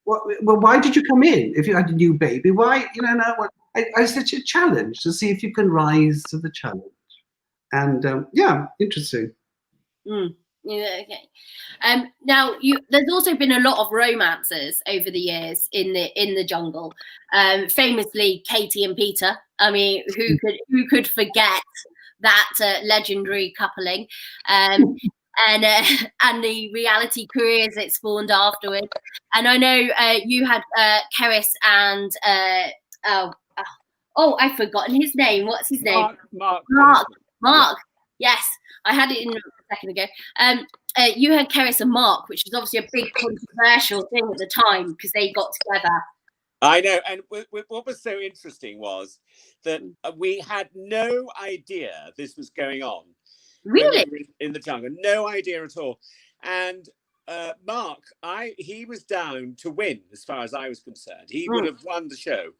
Well, why did you come in if you had a new baby? Why, I said a challenge to see if you can rise to the challenge. And interesting. Yeah, okay. Now there's also been a lot of romances over the years in the jungle. Famously, Katie and Peter. I mean, who could forget that legendary coupling? And the reality careers it spawned afterwards. And I know you had Keris and I've forgotten his name. What's his name? Mark. Yes, I had it in a second ago. You had Keris and Mark, which was obviously a big controversial thing at the time because they got together. I know, and what was so interesting was that we had no idea this was going on. Really? In the jungle, no idea at all. And Mark, he was down to win as far as I was concerned. He would have won the show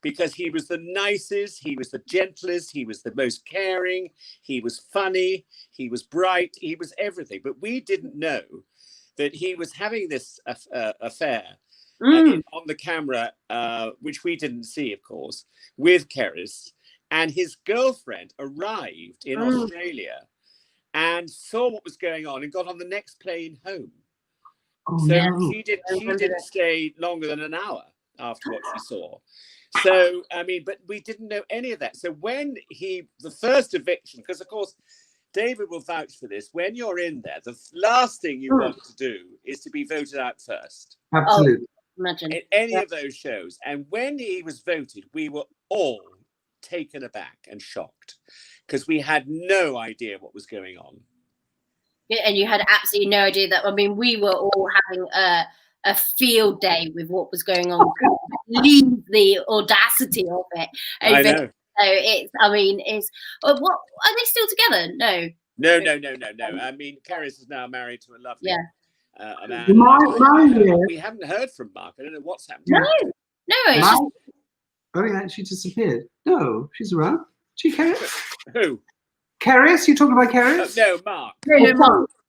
because he was the nicest, he was the gentlest, he was the most caring, he was funny, he was bright, he was everything. But we didn't know that he was having this affair on the camera, which we didn't see, of course, with Keris. And his girlfriend arrived in Australia and saw what was going on and got on the next plane home. She didn't stay longer than an hour after what she saw. So, I mean, but we didn't know any of that. So when the first eviction, because of course, David will vouch for this, when you're in there, the last thing you want to do is to be voted out first. Absolutely. Imagine. In any of those shows. And when he was voted, we were all taken aback and shocked because we had no idea what was going on. Yeah, and you had absolutely no idea that. I mean, we were all having a field day with what was going on. Leave the audacity of it. I know. So what are they still together? No. I mean, Keris is now married to a lovely man. We haven't heard from Mark. I don't know what's happened. No. She disappeared. No, she's around. She Keris? Who? Keris? You talking about Keris? No, Mark.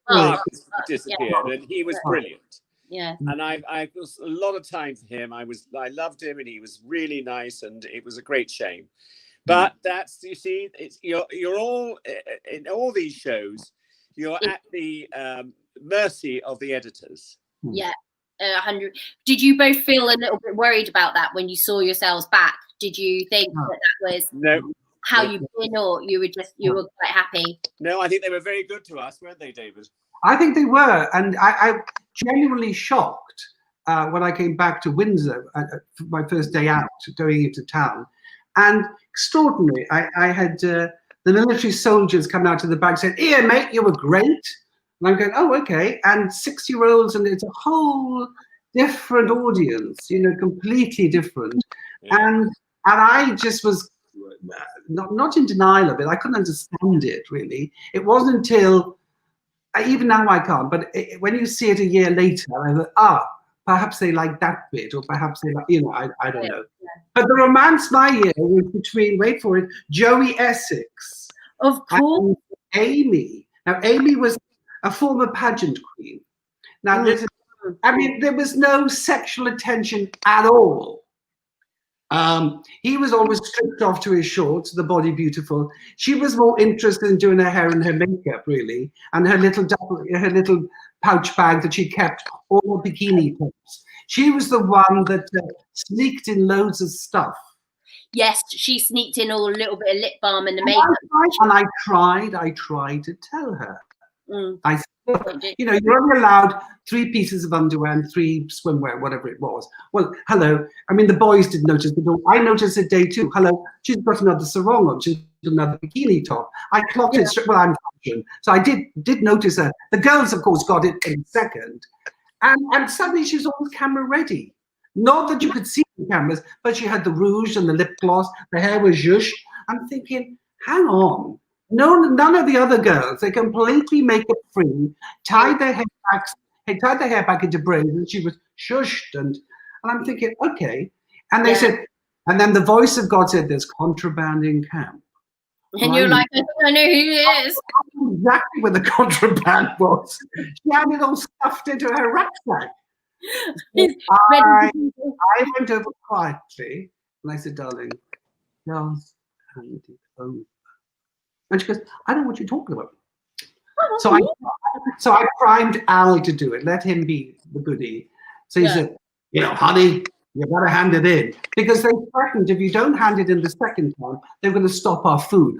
Mark disappeared, and he was brilliant. Yeah. And I was a lot of time for him. I loved him, and he was really nice, and it was a great shame. But that's, you see, you're all in all these shows. You're at the mercy of the editors. Yeah, 100. Did you both feel a little bit worried about that when you saw yourselves back? Did you think that was how you've been, or you were quite happy? No, I think they were very good to us, weren't they, David? I think they were, and I genuinely shocked when I came back to Windsor, for my first day out, going into town. And extraordinary, I had the military soldiers come out to the back saying, "Here, mate, you were great." And I'm going, "Oh, okay." And 6-year-olds, and it's a whole different audience, completely different. Yeah. And I just was not in denial of it. I couldn't understand it, really. It wasn't until, even now I can't, but when you see it a year later, I thought, perhaps they like that bit, or perhaps they like, I don't know. Yeah. But the romance my year was between, wait for it, Joey Essex. Of course. And Amy. Now, Amy was a former pageant queen. Now, there was no sexual attention at all. He was always stripped off to his shorts, the body beautiful. She was more interested in doing her hair and her makeup, really, and her little pouch bag that she kept all bikini tops. She was the one that sneaked in loads of stuff. Yes, she sneaked in all a little bit of lip balm and the makeup. And I tried to tell her. I said, you're only allowed 3 pieces of underwear and 3 swimwear, whatever it was. Well, hello. I mean, the boys didn't notice, but I noticed it day 2. Hello, she's got another sarong on. She's got another bikini top. I clocked it. Well, I'm fashion, so I did notice her. The girls, of course, got it in a second, and suddenly she was always camera ready. Not that you could see the cameras, but she had the rouge and the lip gloss. The hair was zhuzh. I'm thinking, hang on. No, none of the other girls, they completely makeup free, tied their hair back into braids, and she was shushed, and I'm thinking, okay. And they said, and then the voice of God said, "There's contraband in camp." And you're like, I know who he is. I knew exactly where the contraband was. She had it all stuffed into her rucksack. I went over quietly, and I said, "Darling, just hand it over." And she goes, "I don't know what you're talking about." So I primed Al to do it. Let him be the goodie. So he said, "Honey, you got to hand it in." Because they threatened if you don't hand it in the second time, they're going to stop our food.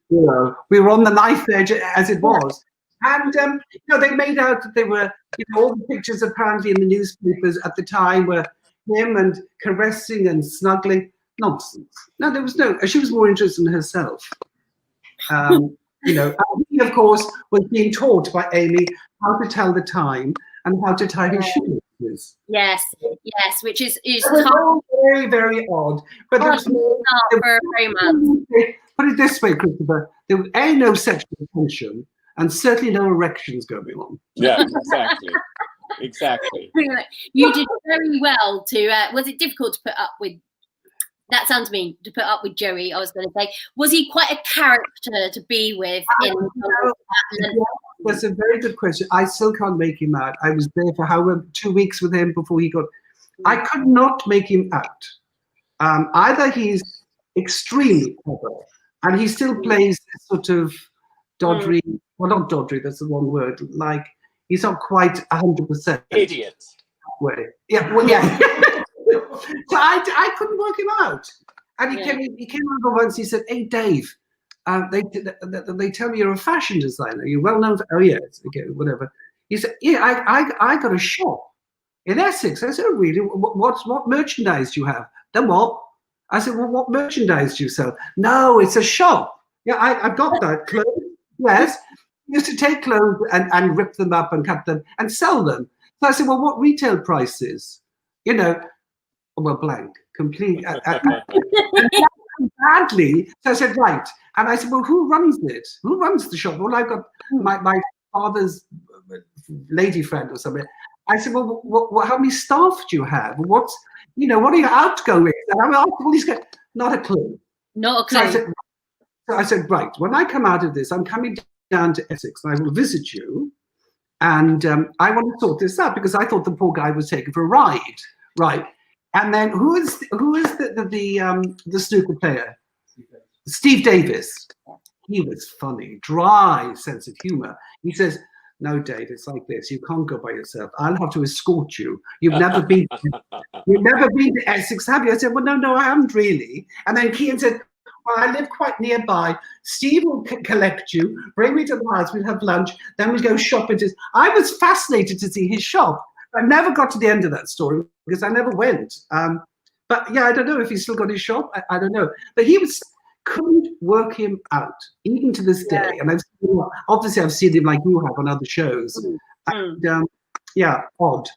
We were on the knife edge as it was. And, they made out that they were, all the pictures apparently in the newspapers at the time were him and caressing and snuggling. Nonsense. No, there was she was more interested in herself. And he, of course, was being taught by Amy how to tell the time and how to tie his shoes. Yes, which is very, very odd. But there's for a romance. Put it this way, Christopher: there was no sexual tension and certainly no erections going on. Yeah, exactly. You did very well to. Was it difficult to put up with? That sounds mean, to put up with Joey, I was going to say. Was he quite a character to be with? That's a very good question. I still can't make him out. I was there for 2 weeks with him before he got... I could not make him out. Either he's extremely clever, and he still plays sort of doddery... Well, not doddery, that's the wrong word. Like, he's not quite 100%. Idiot. Way. Yeah, well, yeah. So I couldn't work him out. And he came over once, he said, "Hey, Dave, they tell me you're a fashion designer. You're well known for..." "Oh, yes, okay, whatever." He said, "Yeah, I got a shop in Essex." I said, "Oh, really? What merchandise do you have?" "Then what?" I said, "Well, what merchandise do you sell?" "No, it's a shop." "Yeah, I've got that. Clothes." "Yes." He used to take clothes and rip them up and cut them and sell them. So I said, "Well, what retail prices?" Well, blank, complete. Badly. So I said, "Right." And I said, "Well, who runs it? Who runs the shop?" "Well, I've got my father's lady friend or something." I said, "Well, how many staff do you have? What are your outgoings?" And I'm well, he's got not a clue. Not a clue. So I said, "Right, when I come out of this, I'm coming down to Essex and I will visit you. And I want to sort this out," because I thought the poor guy was taken for a ride. Right. And then who is the snooker player? Steve Davis. He was funny, dry sense of humor. He says, "No, Dave, it's like this. You can't go by yourself. I'll have to escort you. You've never been to Essex, have you?" I said, "Well, no, I haven't really." And then Kean said, "Well, I live quite nearby. Steve will collect you, bring me to the house, we'll have lunch, then we'll go shopping." I was fascinated to see his shop. I never got to the end of that story because I never went. But yeah, I don't know if he's still got his shop. I don't know. But couldn't work him out, even to this day. And obviously I've seen him like you have on other shows. And, yeah, odd.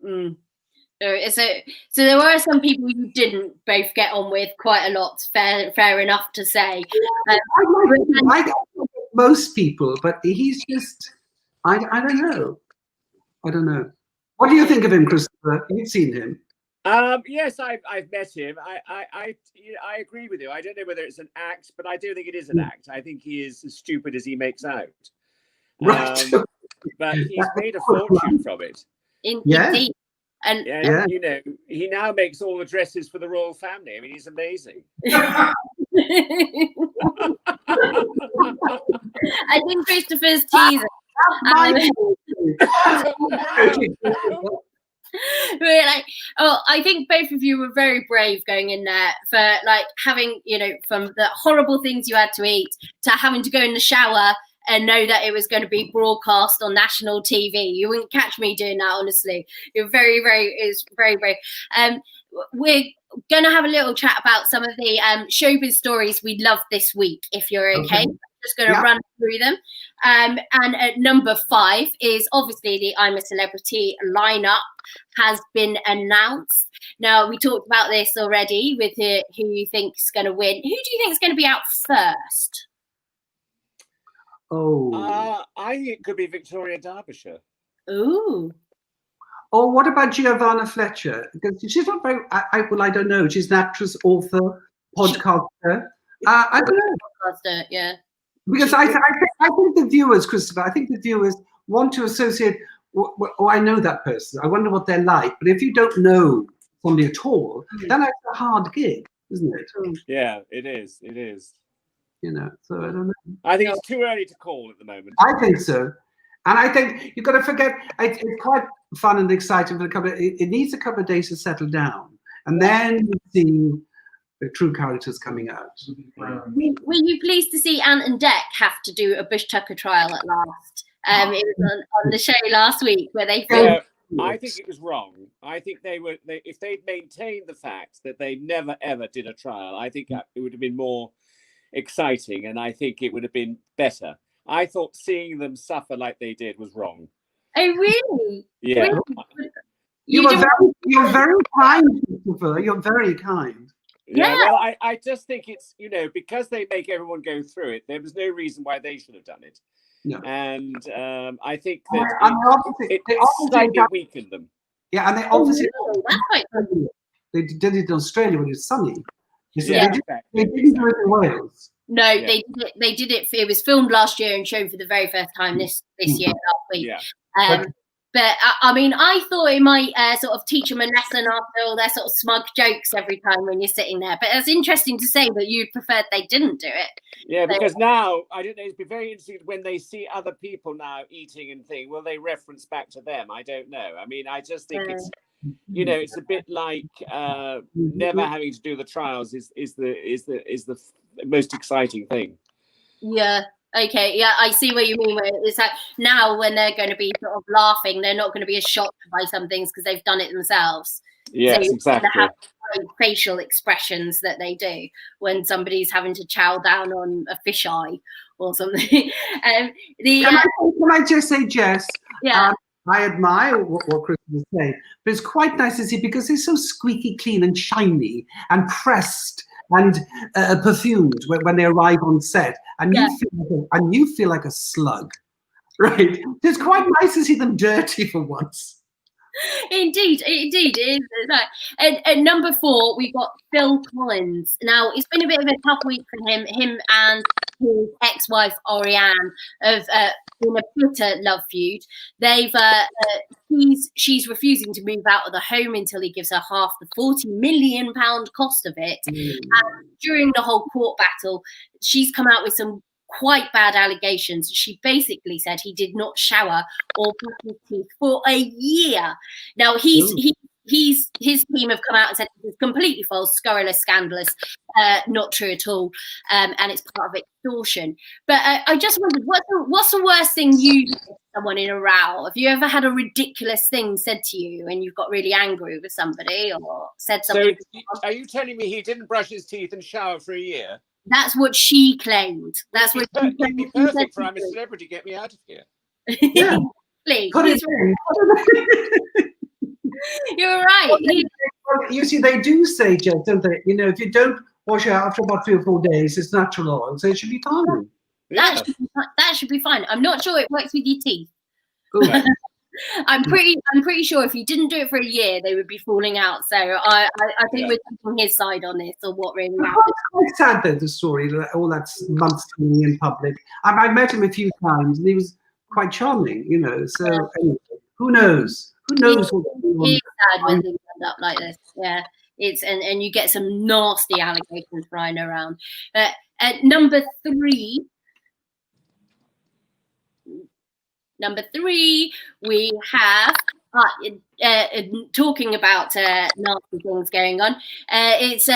So there were some people you didn't both get on with quite a lot. Fair enough to say. I like most people, but he's just I don't know. What do you think of him, Christopher? You've seen him. Yes, I've met him. I agree with you. I don't know whether it's an act, but I do think it is an act. I think he is as stupid as he makes out. Right. But he's made a fortune from it. Indeed. And you know, he now makes all the dresses for the royal family. I mean, he's amazing. I think Christopher's teaser. We're like, I think both of you were very brave going in there for like having, from the horrible things you had to eat to having to go in the shower and know that it was going to be broadcast on national TV. You wouldn't catch me doing that, honestly. You're very brave. We're going to have a little chat about some of the showbiz stories we loved this week, if you're okay. I'm just going to run through them. And at number 5 is obviously the I'm a Celebrity lineup has been announced. Now, we talked about this already with who you think is going to win. Who do you think is going to be out first? I think it could be Victoria Derbyshire. Ooh. Or what about Giovanna Fletcher? Because she's not very. I don't know. She's an actress, author, podcaster. I don't know. Podcaster, yeah. Because I think the viewers, Christopher, I think the viewers want to associate. I know that person. I wonder what they're like. But if you don't know somebody at all, then it's a hard gig, isn't it? Yeah, it is. It is. So I don't know. I think it's too early to call at the moment. I think so. And I think you've got to forget, it's quite fun and exciting for it needs a couple of days to settle down. And then you see the true characters coming out. Were you pleased to see Ant and Dec have to do a Bushtucker trial at last? It was on the show last week where they filmed. I think it was wrong. I think if they'd maintained the fact that they never ever did a trial, I think it would have been more exciting, and I think it would have been better. I thought seeing them suffer like they did was wrong. Oh, really? Yeah. You're very kind, Christopher. You're very kind. Yeah. Well, I just think it's, because they make everyone go through it, there was no reason why they should have done it. No. And I think that it slightly weakened them. Yeah, and they obviously they did it in Australia when it was sunny. They didn't do it in Wales. No, they did it. It was filmed last year and shown for the very first time this year, last week. Yeah. But I mean, I thought it might sort of teach them a lesson after all their sort of smug jokes every time when you're sitting there. But it's interesting to say that you preferred they didn't do it. Yeah, because now, I don't know, it'd be very interesting when they see other people now eating and think, will they reference back to them? I don't know. I mean, I just think it's, it's a bit like never having to do the trials is the most exciting thing. Yeah. Okay. Yeah, I see what you mean. Where it's like now when they're going to be sort of laughing, they're not going to be as shocked by some things because they've done it themselves. Yes, so exactly. Have facial expressions that they do when somebody's having to chow down on a fisheye or something. Can I just say, Jess? Yeah. I admire what Chris was saying, but it's quite nice to see because they're so squeaky clean and shiny and pressed and perfumed when they arrive on set, and you feel like a slug, right? So it's quite nice to see them dirty for once. Indeed, it is. At number 4, we got Phil Collins. Now, it's been a bit of a tough week for him and his ex-wife Orianne have been a bitter love feud. She's refusing to move out of the home until he gives her half the £40 million cost of it. And during the whole court battle, she's come out with some quite bad allegations. She basically said he did not shower or brush his teeth for a year. Now his team have come out and said it's completely false, scurrilous, scandalous, not true at all, and it's part of extortion. But I just wondered, what's the worst thing you someone in a row? Have you ever had a ridiculous thing said to you and you've got really angry with somebody or said something? So are you telling me he didn't brush his teeth and shower for a year? That's what she claimed. That's what she It'd be perfect for I'm a Celebrity. Get me out of here. Yeah. Please. You're right. You see, they do say, Jess, don't they? You know, if you don't wash it after about 3 or 4 days, it's natural oil, so it should be fine. That should be fine. I'm not sure it works with your teeth. I'm pretty sure if you didn't do it for a year, they would be falling out. So I think we're taking his side on this, or what really happened. It's quite sad though, the story, all that mudslinging in public. I met him a few times, and he was quite charming, you know. So anyway, who knows? Who knows what it's sad when things end up like this. Yeah, it's and you get some nasty allegations flying around. At number three, we have talking about nasty things going on. It's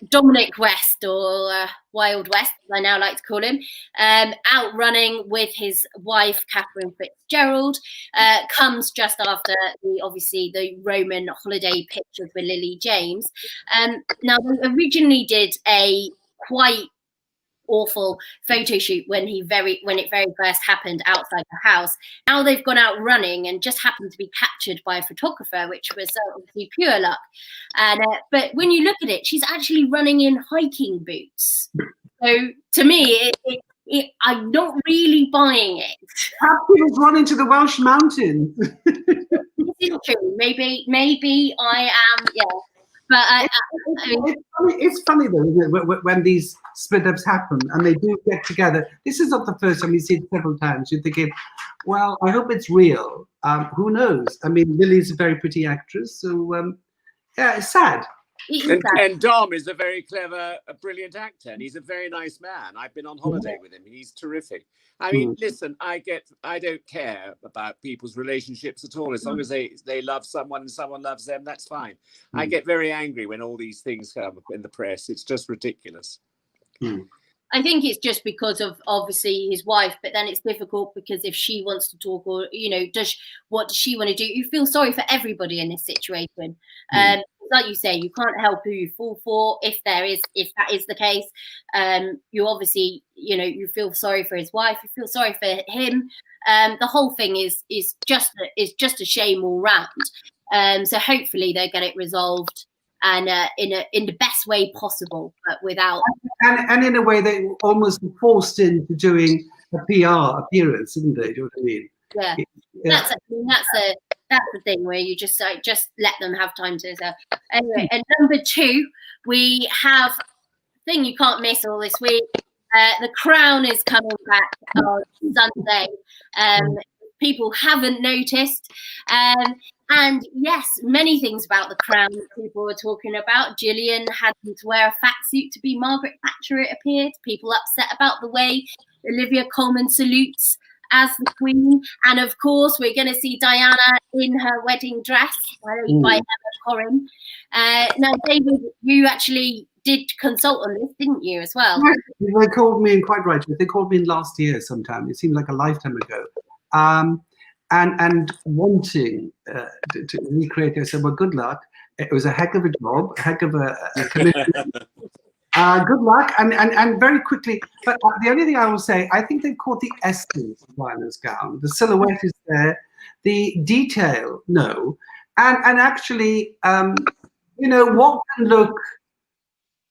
Dominic West, or Wild West, as I now like to call him, out running with his wife, Catherine Fitzgerald. Comes just after the Roman holiday pictures with Lily James. Now, they originally did a quite awful photo shoot when it very first happened outside the house. Now they've gone out running and just happened to be captured by a photographer, which was obviously pure luck. And but when you look at it, she's actually running in hiking boots. So to me, I'm not really buying it. Perhaps he was running to the Welsh mountains. This is true. Maybe I am. Yeah. But it's funny though, when these split ups happen and they do get together. This is not the first time. You see it several times. You're thinking, well, I hope it's real. Who knows? I mean, Lily's a very pretty actress, so yeah, it's sad. And Dom is a very clever, brilliant actor, and he's a very nice man. I've been on holiday with him. He's terrific. I mean, listen, I don't care about people's relationships at all. As long as they love someone and someone loves them, that's fine. I get very angry when all these things come up in the press. It's just ridiculous. I think it's just because of obviously his wife, but then it's difficult because if she wants to talk, or what does she want to do? You feel sorry for everybody in this situation. Like you say, you can't help who you fall for. If that is the case, you obviously you feel sorry for his wife. You feel sorry for him. The whole thing is just a shame all round. So hopefully they get it resolved and in the best way possible, but without and in a way they were almost forced into doing a PR appearance, didn't they? Do you know what I mean? Yeah. That's the thing where you just let them have time to. So anyway, and number 2, we have thing you can't miss all this week. The Crown is coming back on Sunday. People haven't noticed. And yes, many things about the Crown that people were talking about. Gillian had to wear a fat suit to be Margaret Thatcher, it appeared. People upset about the way Olivia Colman salutes as the Queen. And of course, we're going to see Diana in her wedding dress by Emma Corrin. Now, David, you actually did consult on this, didn't you, as well? They called me in, quite right. They called me in last year sometime. It seemed like a lifetime ago. And wanting to recreate it. I said, well, good luck. It was a heck of a job, a heck of a commitment. Good luck, and very quickly. But the only thing I will say, I think they've caught the essence of Diana's gown. The silhouette is there, the detail, no, and actually, what can look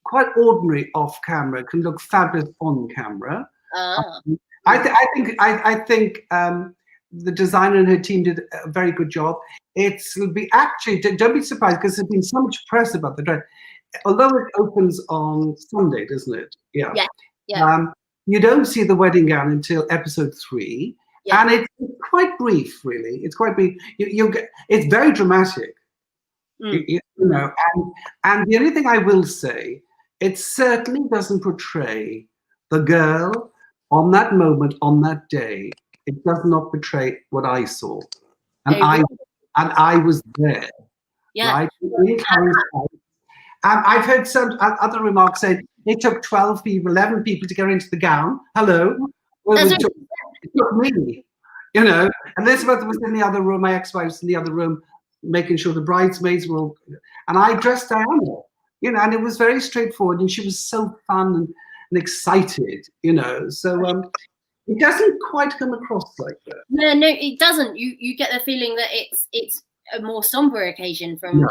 quite ordinary off camera can look fabulous on camera. I think the designer and her team did a very good job. It'll be actually, don't be surprised because there's been so much press about the dress. Although it opens on Sunday, doesn't it? Yeah. You don't see the wedding gown until episode 3, and it's quite brief, really. It's quite brief. It's very dramatic, and the only thing I will say, it certainly doesn't portray the girl on that moment, on that day. It does not portray what I saw, and I was there. Yeah. Right? I've heard some other remarks saying it took 12 people, 11 people to get into the gown. Hello. Well, it took me, and Elizabeth was in the other room, my ex-wife was in the other room, making sure the bridesmaids were all, and I dressed Diana, you know, and it was very straightforward, and she was so fun and excited, you know, so it doesn't quite come across like that. No, it doesn't. You get the feeling that it's a more somber occasion from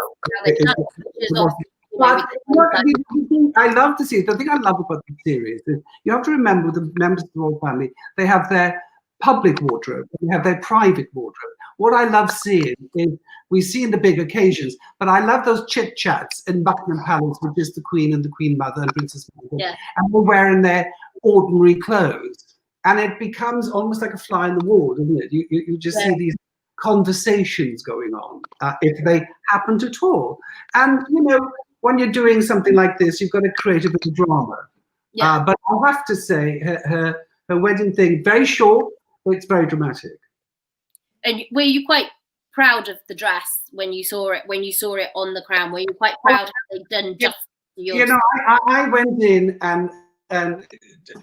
I love to see it. The thing I love about the series is you have to remember the members of the royal family, they have their public wardrobe, they have their private wardrobe. What I love seeing is we see in the big occasions, but I love those chit chats in Buckingham Palace with just the Queen and the Queen Mother and Princess Margaret, and they're wearing their ordinary clothes. And it becomes almost like a fly in the wall, doesn't it? You just see these conversations going on, if they happened at all. And, you know, when you're doing something like this, you've got to create a bit of drama. But I'll have to say, her wedding thing, very short, but it's very dramatic. And were you quite proud of the dress when you saw it on the Crown? Were you quite proud how they'd done just yours? You know, I went in and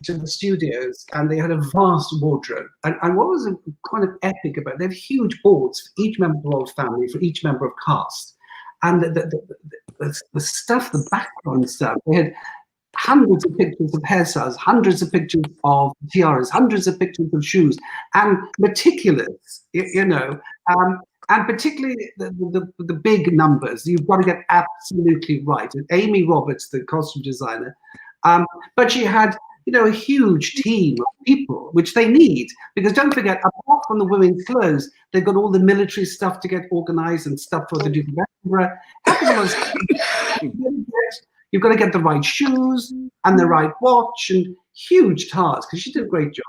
to the studios, and they had a vast wardrobe. And what was kind of epic about it, they have huge boards for each member of the royal family, for each member of cast. And the stuff, the background stuff, they had hundreds of pictures of hairstyles, hundreds of pictures of tiaras, hundreds of pictures of shoes, and meticulous, you know, and particularly the big numbers, you've got to get absolutely right. And Amy Roberts, the costume designer, but she had, you know, a huge team of people, which they need, because don't forget, apart from the women's clothes, they've got all the military stuff to get organized and stuff for the Duke of Edinburgh. You've got to get the right shoes and the right watch and huge tarts, because she did a great job.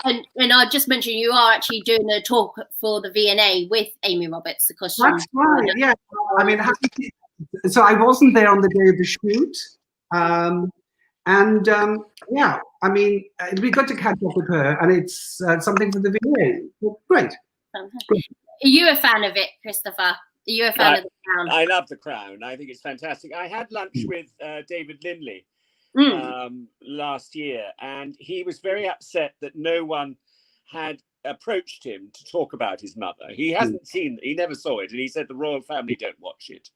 And I just mentioned you are actually doing a talk for the V&A with Amy Roberts, the costume. That's right, yeah. I mean, so I wasn't there on the day of the shoot. Yeah, I mean, it'd be good to catch up with her, and it's something for the V&A. Great. Are you a fan of it, Christopher? Are you a fan of the Crown? I love the Crown. I think it's fantastic. I had lunch with David Linley last year, and he was very upset that no one had approached him to talk about his mother. He hasn't seen, he never saw it, and he said the royal family don't watch it.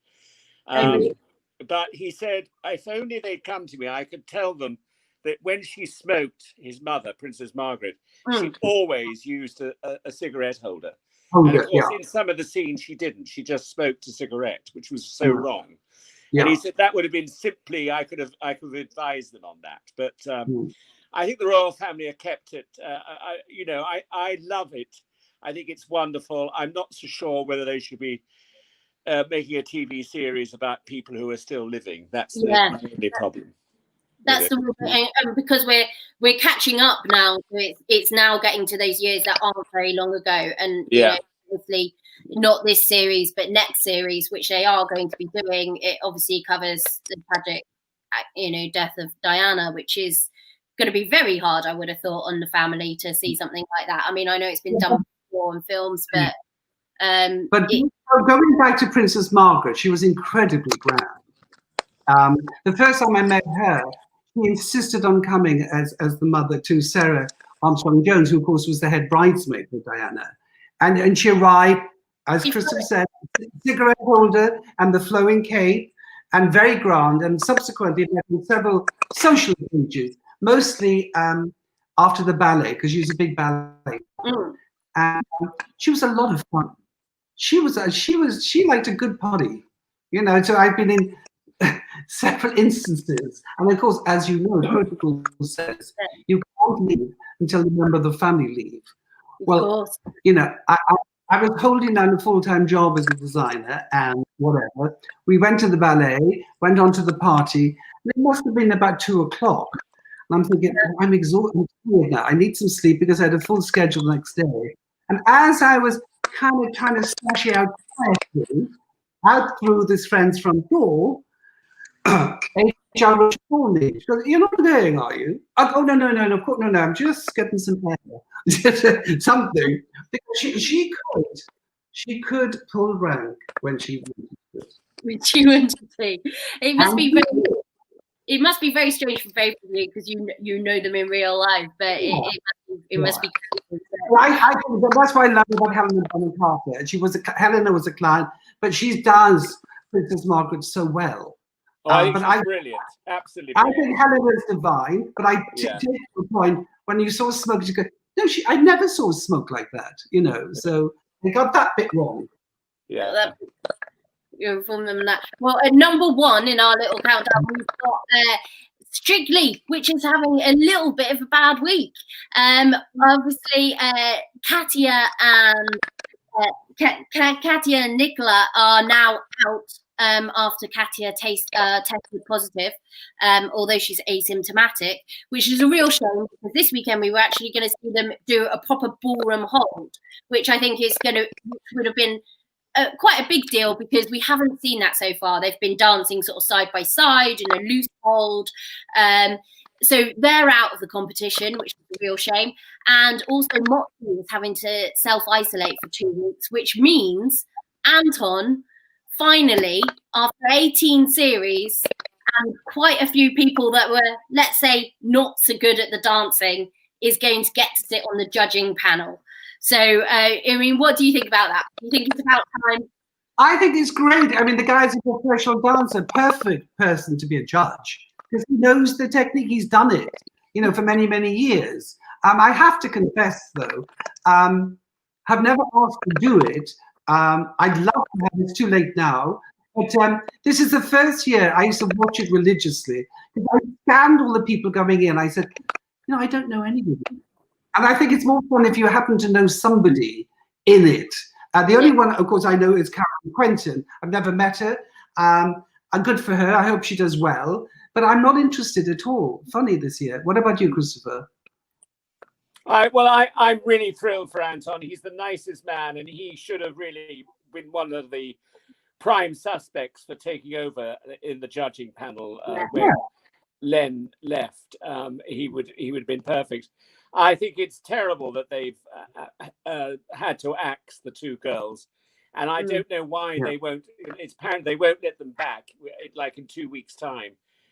But he said, if only they'd come to me, I could tell them that when she smoked his mother, Princess Margaret, she always used a cigarette holder. And of course, in some of the scenes, she didn't. She just smoked a cigarette, which was so wrong. And he said that would have been simply, I could have advised them on that. But I think the royal family have kept it. You know, I love it. I think it's wonderful. I'm not so sure whether they should be making a TV series about people who are still living. That's the only problem. That's the and because we're catching up now. It's now getting to those years that aren't very long ago, and you know, obviously not this series, but next series, which they are going to be doing. It obviously covers the tragic, you know, death of Diana, which is going to be very hard, I would have thought, on the family to see something like that. I mean, I know it's been done before in films, but going back to Princess Margaret, she was incredibly grand. The first time I met her, she insisted on coming as the mother to Sarah Armstrong-Jones, who of course was the head bridesmaid for Diana. And she arrived, as Christopher said, cigarette holder and the flowing cape, and very grand, and subsequently met in several social occasions, mostly after the ballet, because she was a big ballet. And she was a lot of fun. She liked a good party, you know. So I've been in several instances, and of course, as you know, protocol says you can't leave until a member of the family leave. Well, you know, I was holding down a full-time job as a designer and whatever. We went to the ballet, went on to the party, and it must have been about 2 o'clock. And I'm thinking, I'm exhausted now. I need some sleep because I had a full schedule the next day. And as I was kind of trying to slash out quietly out through this friend's front door, HR called me. She goes, "You're not going, are you?" I go, no, I'm just getting some hair. Something. Because she could pull rank when she wanted. When she wanted to. It must be very strange for both of you, because you know them in real life, but it must be That's why I love about Helena Bonham Carter. Helena was a client, but she does Princess Margaret so well. I think she's brilliant. Absolutely brilliant. I think Helena is divine, but I take the point when you saw smoke, you go, no, I never saw smoke like that, So they got that bit wrong. Yeah. You're from them that. Well, at number 1 in our little countdown, we've got Strictly, which is having a little bit of a bad week. Obviously, Katya and Nicola are now out after Katya tested positive, although she's asymptomatic, which is a real shame because this weekend we were actually going to see them do a proper ballroom hold, which I think would have been quite a big deal because we haven't seen that so far. They've been dancing sort of side by side in a loose hold. So they're out of the competition, which is a real shame. And also Moxie is having to self-isolate for 2 weeks, which means Anton, finally, after 18 series and quite a few people that were, let's say, not so good at the dancing, is going to get to sit on the judging panel. So, I mean, what do you think about that? Do you think it's about time? I think it's great. I mean, the guy's a professional dancer, perfect person to be a judge because he knows the technique. He's done it, for many, many years. I have to confess, though, have never asked to do it. I'd love to have it. It's too late now. But this is the first year I used to watch it religiously. I scanned all the people coming in. I said, I don't know anybody. And I think it's more fun if you happen to know somebody in it. The only one, of course, I know is Karen Quentin. I've never met her. Good for her. I hope she does well. But I'm not interested at all. Funny this year. What about you, Christopher? I'm really thrilled for Anton. He's the nicest man, and he should have really been one of the prime suspects for taking over in the judging panel when Len left. He would have been perfect. I think it's terrible that they've had to axe the 2 girls, and I don't know why they won't. It's apparent they won't let them back like in 2 weeks' time,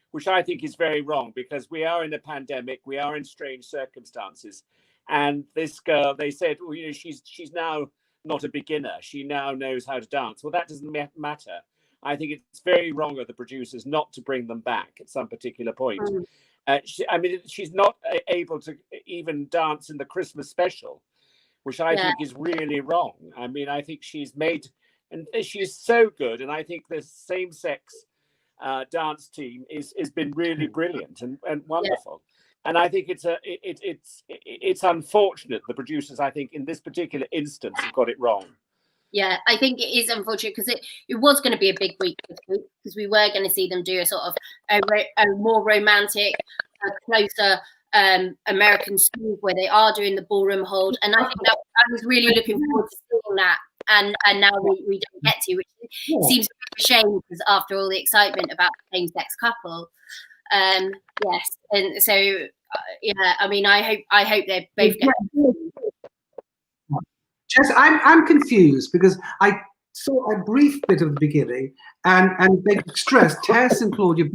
which I think is very wrong because we are in a pandemic, we are in strange circumstances, and this girl, they said, well, she's now not a beginner; she now knows how to dance. Well, that doesn't matter. I think it's very wrong of the producers not to bring them back at some particular point. She's not able to even dance in the Christmas special, which I think is really wrong. I mean, I think she's made, and she's so good. And I think the same-sex dance team has been really brilliant and wonderful. Yeah. And I think it's unfortunate the producers, I think, in this particular instance, have got it wrong. Yeah, I think it is unfortunate because it was going to be a big week this week because we were going to see them do a sort of a more romantic, closer American smooth where they are doing the ballroom hold, and I think that I was really looking forward to seeing that, and now we don't get to, which seems a shame because after all the excitement about the same-sex couple, yes, and so I mean, I hope they both get. Jess, I'm confused because I saw a brief bit of the beginning and they stressed Tess and Claudia.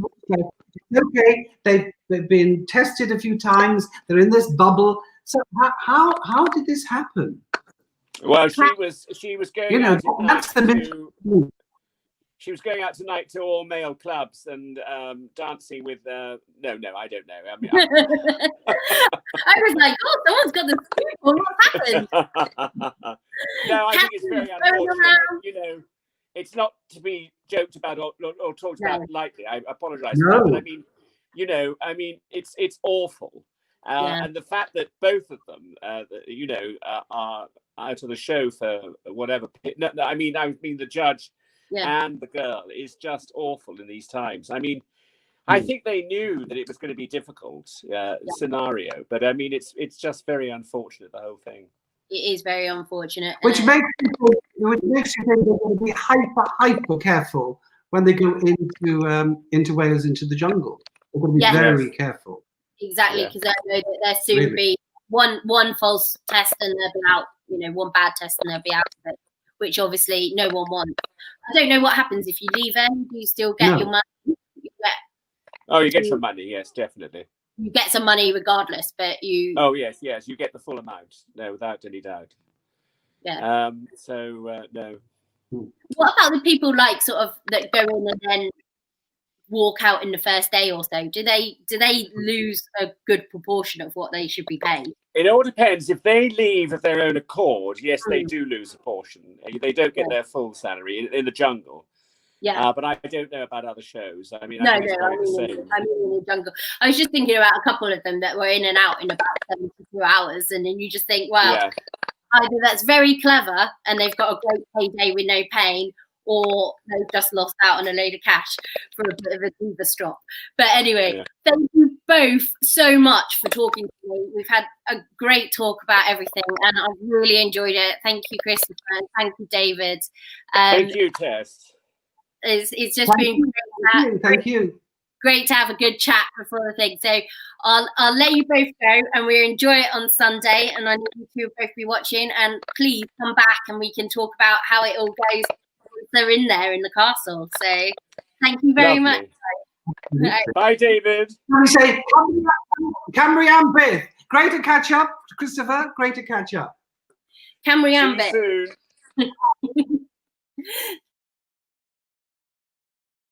Okay, they've been tested a few times. They're in this bubble. So how did this happen? Well, she was going. That's the. She was going out tonight to all male clubs and dancing with. No, I don't know. I mean, I was like, oh, someone's got the scoop. What happened? No, I think it's very unfortunate. It's not to be joked about or talked about lightly. I apologise for that, but I mean, it's awful. And the fact that both of them, are out of the show for whatever. I mean the judge. And the girl is just awful in these times. I mean, I think they knew that it was going to be a difficult scenario, but I mean, it's just very unfortunate, the whole thing. It is very unfortunate. Which makes you think they're going to be hyper careful when they go into Wales, into the jungle. They're going to be very careful. Exactly, because I know that there'll soon be one false test and they'll be out. One bad test and they'll be out of it, which obviously no one wants. I don't know what happens if you leave. Do you still get your money? You get your money. Yes, definitely. you get some money regardless, but you. Oh yes, you get the full amount. No, without any doubt. Yeah. No. What about the people like sort of that go in and then walk out in the first day or so? Do they lose a good proportion of what they should be paid? It all depends. If they leave of their own accord, yes, they do lose a portion. They don't get their full salary in the jungle. Yeah. But I don't know about other shows. I mean, I mean, in the jungle. I was just thinking about a couple of them that were in and out in about 72 hours, and then you just think, well, either that's very clever and they've got a great payday with no pain, or they've just lost out on a load of cash for a bit of a diva strop. But anyway, thank you both so much for talking to me. We've had a great talk about everything, and I've really enjoyed it. Thank you, Christopher, and thank you, David. Thank you, Tess. It's just been great. Thank you. Great to have a good chat before the thing. So I'll let you both go, and we'll enjoy it on Sunday. And I know you two will both be watching. And please come back, and we can talk about how it all goes once they're in there in the castle. So thank you very much. Bye, David. Can we say Camry and Beth? Great to catch up, Christopher. Great to catch up. Camry and Beth. See you soon.